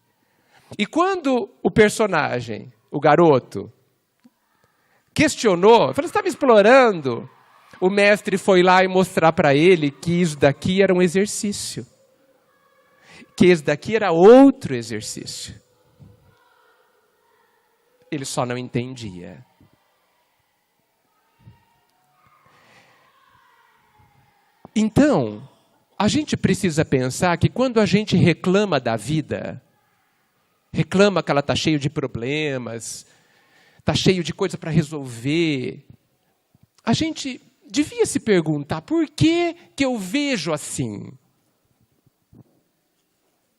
E quando o personagem, o garoto, questionou, falou, você está me explorando? O mestre foi lá e mostrar para ele que isso daqui era um exercício. Que isso daqui era outro exercício. Ele só não entendia. Então, a gente precisa pensar que quando a gente reclama da vida, reclama que ela está cheia de problemas, está cheio de coisa para resolver, a gente devia se perguntar, por que eu vejo assim?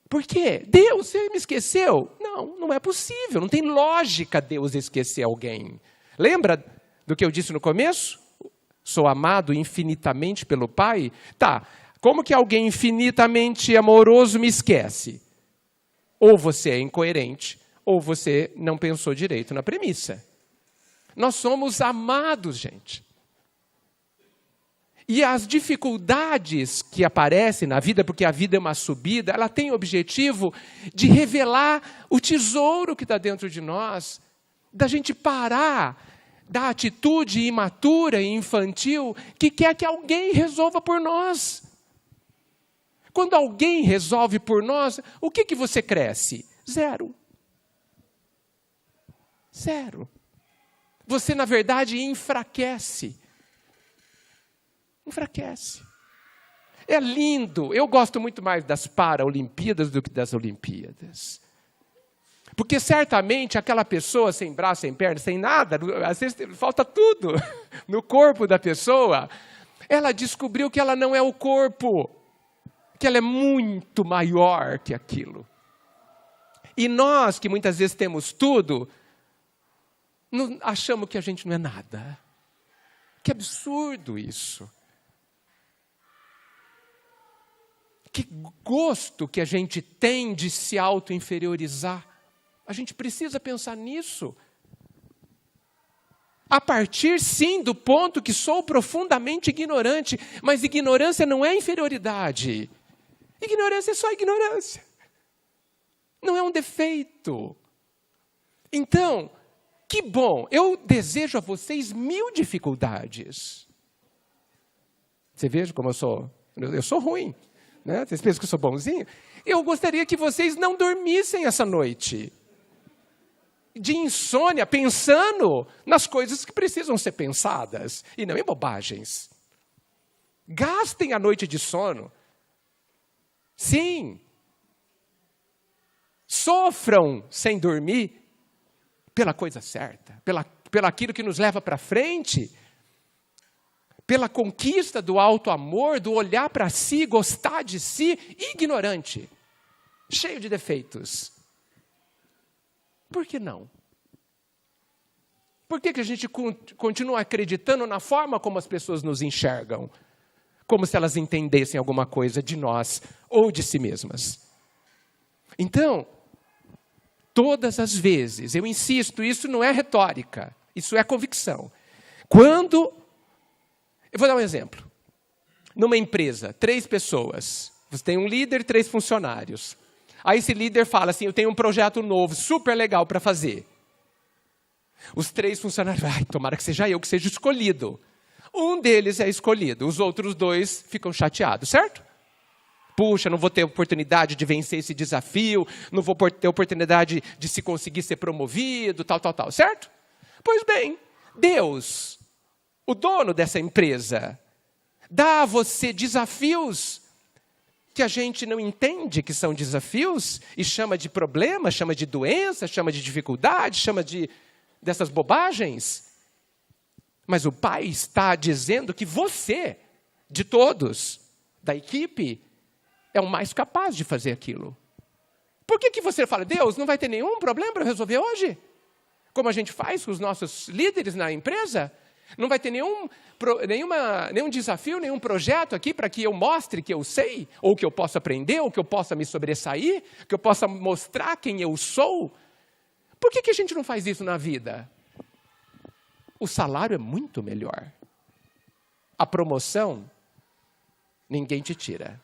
Por quê? Deus, você me esqueceu? Não, não é possível, não tem lógica Deus esquecer alguém. Lembra do que eu disse no começo? Sou amado infinitamente pelo Pai? Tá. Como que alguém infinitamente amoroso me esquece? Ou você é incoerente, ou você não pensou direito na premissa. Nós somos amados, gente. E as dificuldades que aparecem na vida, porque a vida é uma subida, ela tem o objetivo de revelar o tesouro que está dentro de nós, da gente parar da atitude imatura e infantil que quer que alguém resolva por nós. Quando alguém resolve por nós, o que você cresce? Zero. Zero. Você, na verdade, enfraquece. Enfraquece. É lindo. Eu gosto muito mais das Paralimpíadas do que das Olimpíadas. Porque certamente aquela pessoa sem braço, sem perna, sem nada, às vezes falta tudo no corpo da pessoa, ela descobriu que ela não é o corpo, que ela é muito maior que aquilo. E nós, que muitas vezes temos tudo, achamos que a gente não é nada. Que absurdo isso. Que gosto que a gente tem de se auto-inferiorizar. A gente precisa pensar nisso. A partir, sim, do ponto que sou profundamente ignorante. Mas ignorância não é inferioridade. Ignorância é só ignorância. Não é um defeito. Então, que bom. Eu desejo a vocês 1000 dificuldades. Você veja como eu sou ruim. Né? Vocês pensam que eu sou bonzinho? Eu gostaria que vocês não dormissem essa noite. De insônia, pensando nas coisas que precisam ser pensadas. E não em bobagens. Gastem a noite de sono. Sim. Sofram sem dormir pela coisa certa. Pela aquilo que nos leva para frente. Pela conquista do alto amor, do olhar para si, gostar de si, ignorante. Cheio de defeitos. Por que não? Por que a gente continua acreditando na forma como as pessoas nos enxergam? Como se elas entendessem alguma coisa de nós ou de si mesmas. Então, todas as vezes, eu insisto, isso não é retórica, isso é convicção. Eu vou dar um exemplo. Numa empresa, 3 pessoas, você tem um líder e 3 funcionários. Aí esse líder fala assim, eu tenho um projeto novo, super legal para fazer. Os 3 funcionários, tomara que seja eu que seja escolhido. Um deles é escolhido, os outros 2 ficam chateados, certo? Puxa, não vou ter oportunidade de vencer esse desafio, não vou ter oportunidade de se conseguir ser promovido, tal, certo? Pois bem, Deus, o dono dessa empresa, dá a você desafios que a gente não entende que são desafios e chama de problema, chama de doença, chama de dificuldade, chama dessas bobagens. Mas o Pai está dizendo que você, de todos, da equipe, é o mais capaz de fazer aquilo. Por que você fala, Deus, não vai ter nenhum problema para resolver hoje? Como a gente faz com os nossos líderes na empresa? Não vai ter nenhum desafio, nenhum projeto aqui para que eu mostre que eu sei, ou que eu possa aprender, ou que eu possa me sobressair, que eu possa mostrar quem eu sou? Por que a gente não faz isso na vida? O salário é muito melhor. A promoção, ninguém te tira.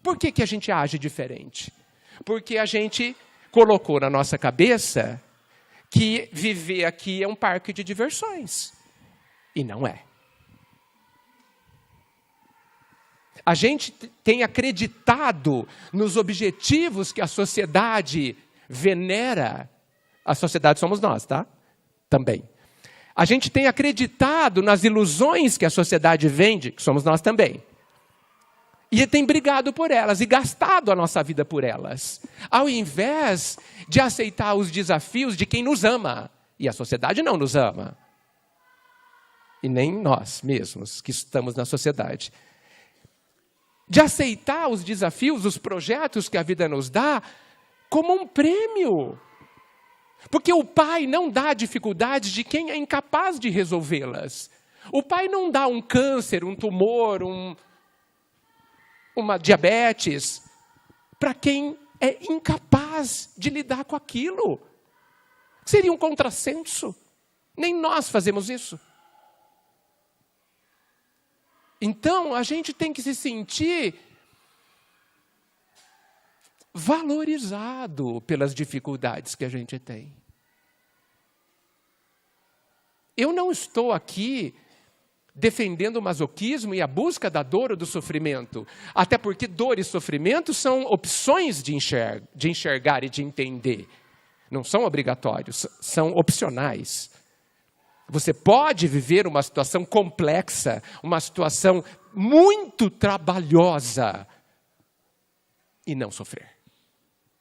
Por que a gente age diferente? Porque a gente colocou na nossa cabeça que viver aqui é um parque de diversões. E não é. A gente tem acreditado nos objetivos que a sociedade venera. A sociedade somos nós, tá? Também. A gente tem acreditado nas ilusões que a sociedade vende, que somos nós também. E tem brigado por elas e gastado a nossa vida por elas, ao invés de aceitar os desafios de quem nos ama. E a sociedade não nos ama. E nem nós mesmos que estamos na sociedade. De aceitar os desafios, os projetos que a vida nos dá, como um prêmio. Porque o Pai não dá dificuldades de quem é incapaz de resolvê-las. O Pai não dá um câncer, um tumor, uma diabetes, para quem é incapaz de lidar com aquilo. Seria um contrassenso. Nem nós fazemos isso. Então, a gente tem que se sentir valorizado pelas dificuldades que a gente tem. Eu não estou aqui defendendo o masoquismo e a busca da dor ou do sofrimento. Até porque dor e sofrimento são opções de enxergar e de entender. Não são obrigatórios, são opcionais. Você pode viver uma situação complexa, uma situação muito trabalhosa e não sofrer.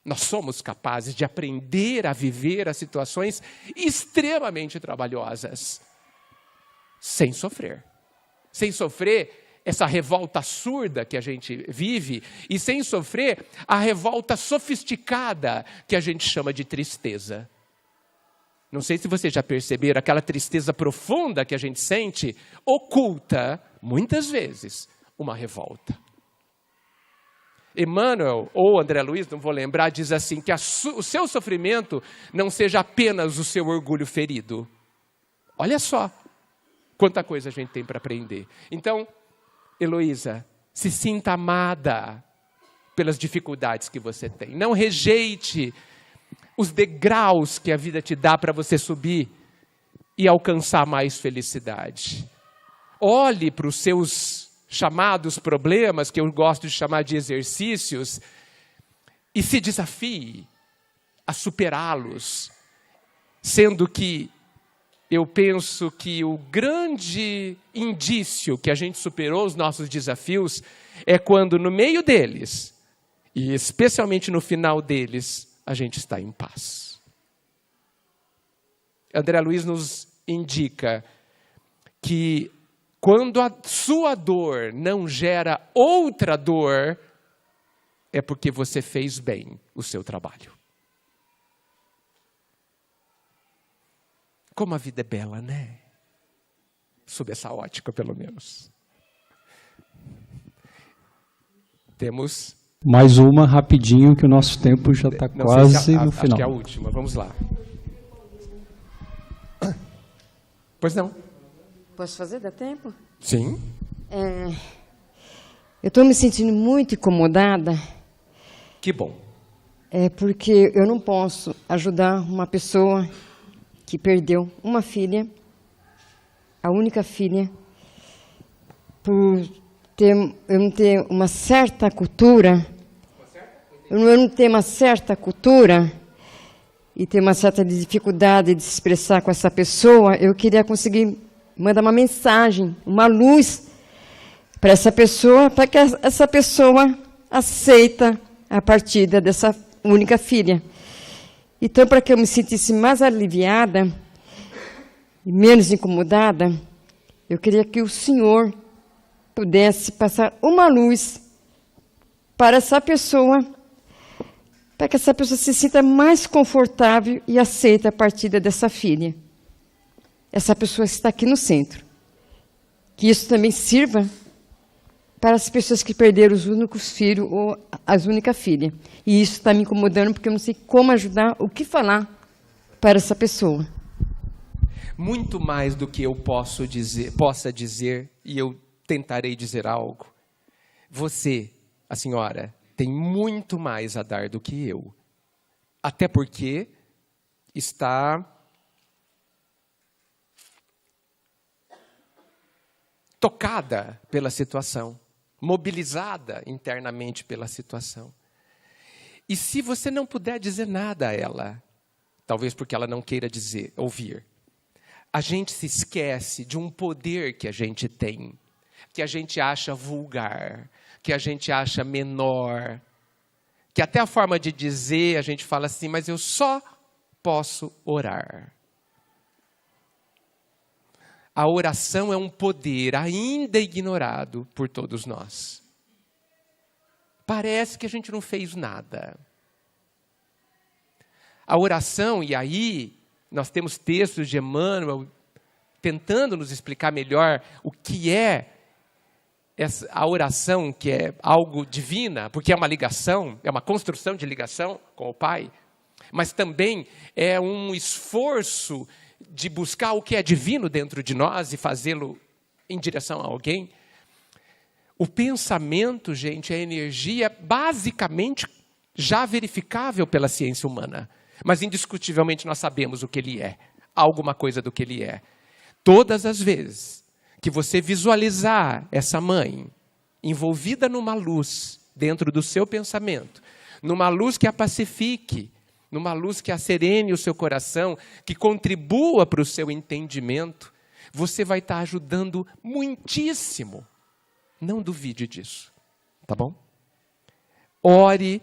Nós somos capazes de aprender a viver as situações extremamente trabalhosas sem sofrer. Sem sofrer essa revolta surda que a gente vive e sem sofrer a revolta sofisticada que a gente chama de tristeza. Não sei se vocês já perceberam, aquela tristeza profunda que a gente sente oculta, muitas vezes, uma revolta. Emmanuel, ou André Luiz, não vou lembrar, diz assim, que o seu sofrimento não seja apenas o seu orgulho ferido. Olha só quanta coisa a gente tem para aprender. Então, Heloísa, se sinta amada pelas dificuldades que você tem. Não rejeite os degraus que a vida te dá para você subir e alcançar mais felicidade. Olhe para os seus chamados problemas, que eu gosto de chamar de exercícios, e se desafie a superá-los, sendo que eu penso que o grande indício que a gente superou os nossos desafios é quando no meio deles, e especialmente no final deles, a gente está em paz. André Luiz nos indica que quando a sua dor não gera outra dor, é porque você fez bem o seu trabalho. Como a vida é bela, né? Sob essa ótica, pelo menos. Temos mais uma rapidinho, que o nosso tempo já está quase no final. Acho que é a última, vamos lá. Pois não. Posso fazer? Dá tempo? Sim. Eu estou me sentindo muito incomodada. Que bom. Porque eu não posso ajudar uma pessoa que perdeu uma filha, a única filha, por eu não ter uma certa cultura, eu não ter uma certa cultura e ter uma certa dificuldade de se expressar com essa pessoa. Eu queria conseguir mandar uma mensagem, uma luz para essa pessoa, para que essa pessoa aceita a partida dessa única filha. Então, para que eu me sentisse mais aliviada e menos incomodada, eu queria que o Senhor pudesse passar uma luz para essa pessoa, para que essa pessoa se sinta mais confortável e aceita a partida dessa filha. Essa pessoa está aqui no centro. Que isso também sirva para as pessoas que perderam os únicos filhos ou as únicas filhas. E isso está me incomodando porque eu não sei como ajudar, o que falar para essa pessoa. Muito mais do que eu possa dizer, e eu tentarei dizer algo. Você, a senhora, tem muito mais a dar do que eu. Até porque está tocada pela situação, mobilizada internamente pela situação. E se você não puder dizer nada a ela, talvez porque ela não queira ouvir, a gente se esquece de um poder que a gente tem, que a gente acha vulgar, que a gente acha menor, que até a forma de dizer a gente fala assim, mas eu só posso orar. A oração é um poder ainda ignorado por todos nós. Parece que a gente não fez nada. A oração, e aí nós temos textos de Emmanuel tentando nos explicar melhor o que é a oração, que é algo divina, porque é uma ligação, é uma construção de ligação com o Pai, mas também é um esforço de buscar o que é divino dentro de nós e fazê-lo em direção a alguém. O pensamento, gente, é energia basicamente já verificável pela ciência humana, mas indiscutivelmente nós sabemos o que ele é, alguma coisa do que ele é. Todas as vezes que você visualizar essa mãe envolvida numa luz dentro do seu pensamento, numa luz que a pacifique, numa luz que acerene o seu coração, que contribua para o seu entendimento, você vai estar ajudando muitíssimo. Não duvide disso, tá bom? Ore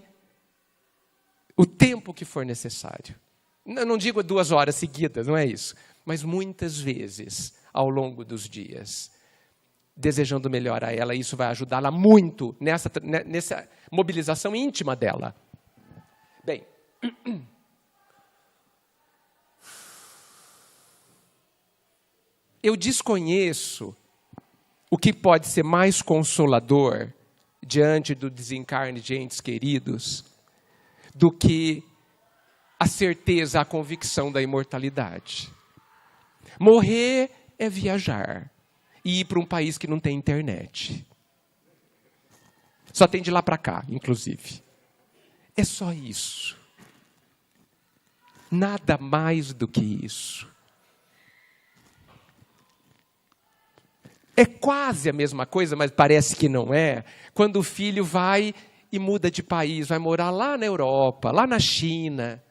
o tempo que for necessário. Eu não digo 2 horas seguidas, não é isso. Mas muitas vezes, ao longo dos dias, desejando melhor a ela, isso vai ajudá-la muito nessa mobilização íntima dela. Bem, eu desconheço o que pode ser mais consolador diante do desencarne de entes queridos do que a certeza, a convicção da imortalidade. Morrer é viajar e ir para um país que não tem internet. Só tem de lá para cá, inclusive. É só isso. Nada mais do que isso. É quase a mesma coisa, mas parece que não é, quando o filho vai e muda de país, vai morar lá na Europa, lá na China,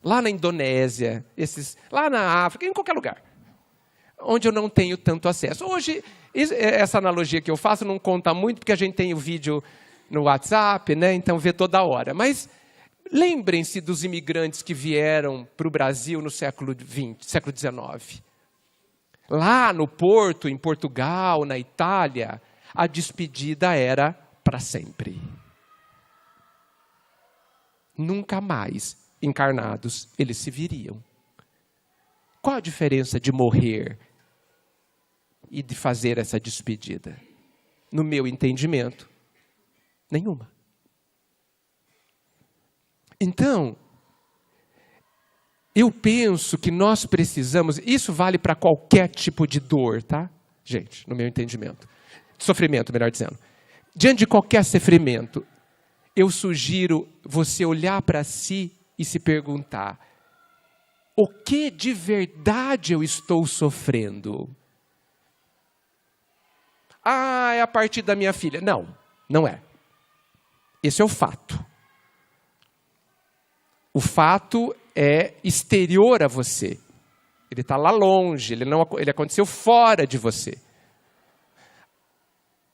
lá na Indonésia, lá na África, em qualquer lugar, onde eu não tenho tanto acesso. Hoje, essa analogia que eu faço não conta muito, porque a gente tem o vídeo no WhatsApp, né? Então vê toda hora. Mas lembrem-se dos imigrantes que vieram para o Brasil no século XIX. Lá no Porto, em Portugal, na Itália, a despedida era para sempre. Nunca mais, encarnados, eles se viriam. Qual a diferença de morrer e de fazer essa despedida? No meu entendimento, nenhuma. Então, eu penso que nós precisamos, isso vale para qualquer tipo de dor, tá? Gente, no meu entendimento. Sofrimento, melhor dizendo. Diante de qualquer sofrimento, eu sugiro você olhar para si e se perguntar: o que de verdade eu estou sofrendo? Ah, é a partir da minha filha. Não, não é. Esse é o fato. O fato é exterior a você. Ele está lá longe, ele aconteceu fora de você.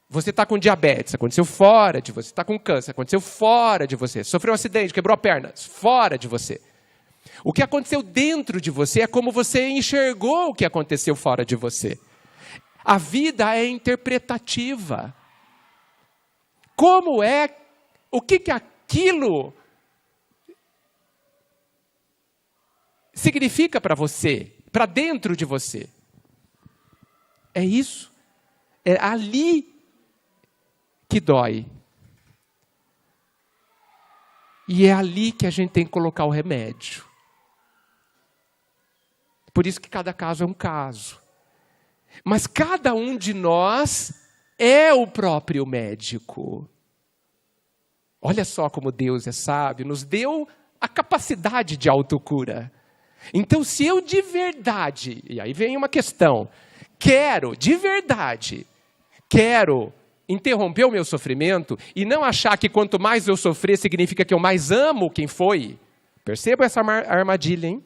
Você está com diabetes, aconteceu fora de você. Está com câncer, aconteceu fora de você. Sofreu um acidente, quebrou a perna, fora de você. O que aconteceu dentro de você é como você enxergou o que aconteceu fora de você. A vida é interpretativa. Como é, o que aquilo significa para você, para dentro de você? É isso. É ali que dói. E é ali que a gente tem que colocar o remédio. Por isso que cada caso é um caso. Mas cada um de nós é o próprio médico. Olha só como Deus é sábio, nos deu a capacidade de autocura. Então, se eu de verdade, e aí vem uma questão, de verdade, quero interromper o meu sofrimento e não achar que quanto mais eu sofrer significa que eu mais amo quem foi. Perceba essa armadilha, hein?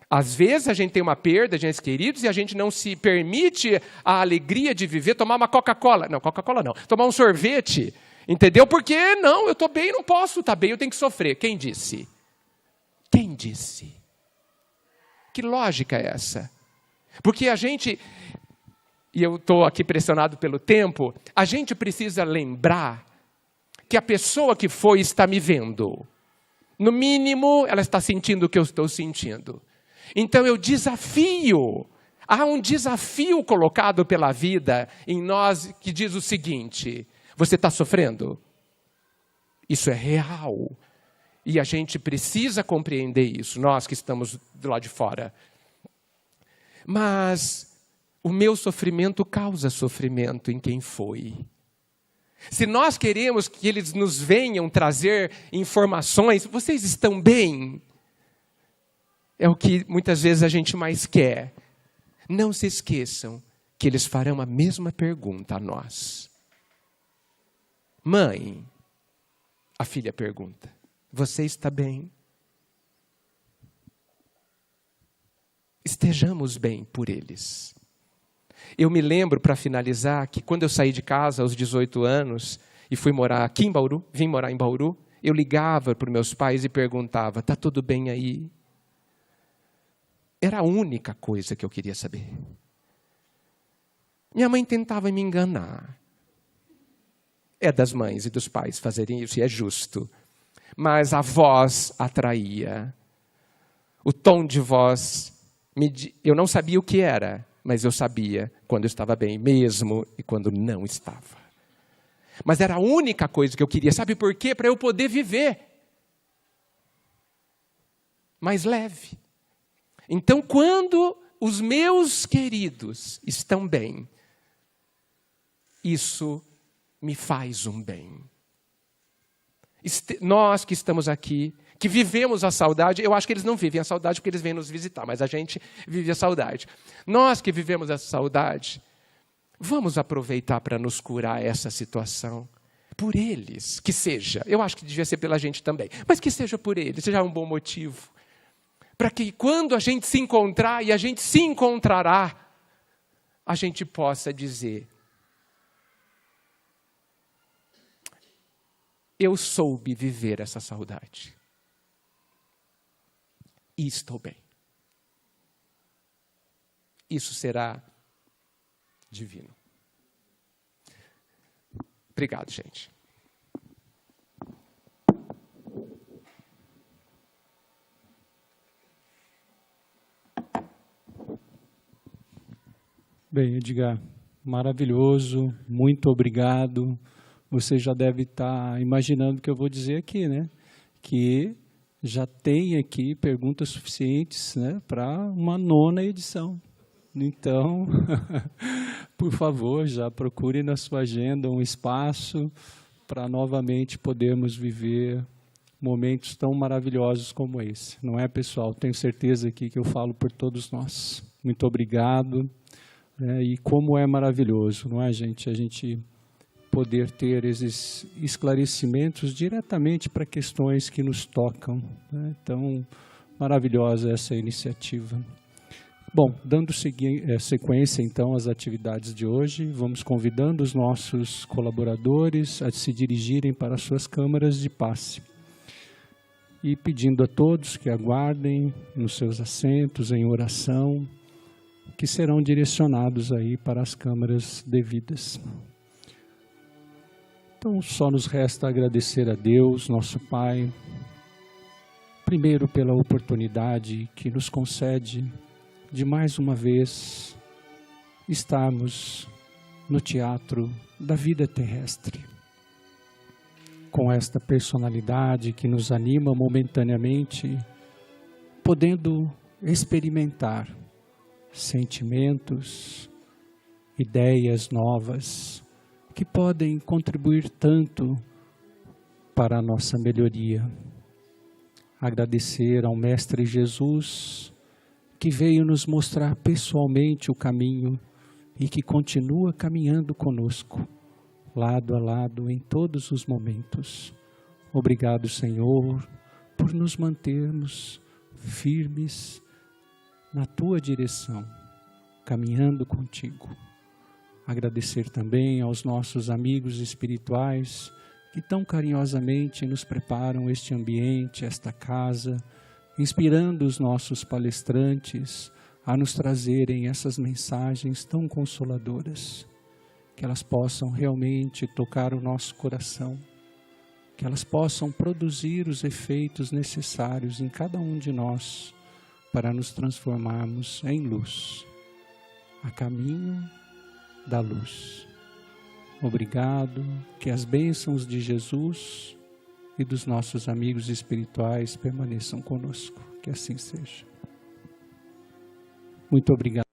Às vezes a gente tem uma perda de entes queridos e a gente não se permite a alegria de viver, tomar uma Coca-Cola. Não, Coca-Cola não. Tomar um sorvete, entendeu? Porque não, eu estou bem, não posso estar bem, eu tenho que sofrer. Quem disse? Quem disse? Que lógica é essa? Porque a gente, e eu estou aqui pressionado pelo tempo, a gente precisa lembrar que a pessoa que foi está me vendo. No mínimo, ela está sentindo o que eu estou sentindo. Então eu desafio, há um desafio colocado pela vida em nós que diz o seguinte: você está sofrendo? Isso é real. E a gente precisa compreender isso, nós que estamos do lado de fora. Mas o meu sofrimento causa sofrimento em quem foi. Se nós queremos que eles nos venham trazer informações, vocês estão bem? É o que muitas vezes a gente mais quer. Não se esqueçam que eles farão a mesma pergunta a nós. Mãe, a filha pergunta, você está bem? Estejamos bem por eles. Eu me lembro, para finalizar, que quando eu saí de casa aos 18 anos e fui morar aqui em Bauru, vim morar em Bauru, eu ligava para os meus pais e perguntava, está tudo bem aí? Era a única coisa que eu queria saber. Minha mãe tentava me enganar. É das mães e dos pais fazerem isso, e é justo. Mas a voz atraía. O tom de voz, eu não sabia o que era, mas eu sabia quando eu estava bem mesmo e quando não estava. Mas era a única coisa que eu queria. Sabe por quê? Para eu poder viver mais leve. Então, quando os meus queridos estão bem, isso me faz um bem. Nós que estamos aqui, que vivemos a saudade, eu acho que eles não vivem a saudade porque eles vêm nos visitar, mas a gente vive a saudade. Nós que vivemos a saudade, vamos aproveitar para nos curar essa situação. Por eles, que seja. Eu acho que devia ser pela gente também, mas que seja por eles, seja um bom motivo. Para que quando a gente se encontrar, e a gente se encontrará, a gente possa dizer, eu soube viver essa saudade. E estou bem. Isso será divino. Obrigado, gente. Bem, Edgar, maravilhoso, muito obrigado. Você já deve estar imaginando o que eu vou dizer aqui, né? Que já tem aqui perguntas suficientes, né, para uma 9ª edição. Então, por favor, já procure na sua agenda um espaço para novamente podermos viver momentos tão maravilhosos como esse. Não é, pessoal? Tenho certeza aqui que eu falo por todos nós. Muito obrigado. E como é maravilhoso, não é, gente? A gente poder ter esses esclarecimentos diretamente para questões que nos tocam, né? Então, maravilhosa essa iniciativa. Bom, dando sequência, então, às atividades de hoje, vamos convidando os nossos colaboradores a se dirigirem para as suas câmaras de passe. E pedindo a todos que aguardem nos seus assentos, em oração, que serão direcionados aí para as câmaras devidas. Então, só nos resta agradecer a Deus, nosso Pai, primeiro pela oportunidade que nos concede de mais uma vez estarmos no teatro da vida terrestre, com esta personalidade que nos anima momentaneamente, podendo experimentar sentimentos, ideias novas, que podem contribuir tanto para a nossa melhoria. Agradecer ao Mestre Jesus, que veio nos mostrar pessoalmente o caminho e que continua caminhando conosco, lado a lado, em todos os momentos. Obrigado, Senhor, por nos mantermos firmes na Tua direção, caminhando contigo. Agradecer também aos nossos amigos espirituais que tão carinhosamente nos preparam este ambiente, esta casa, inspirando os nossos palestrantes a nos trazerem essas mensagens tão consoladoras, que elas possam realmente tocar o nosso coração, que elas possam produzir os efeitos necessários em cada um de nós para nos transformarmos em luz, a caminho da luz. Obrigado, que as bênçãos de Jesus e dos nossos amigos espirituais permaneçam conosco, que assim seja. Muito obrigado.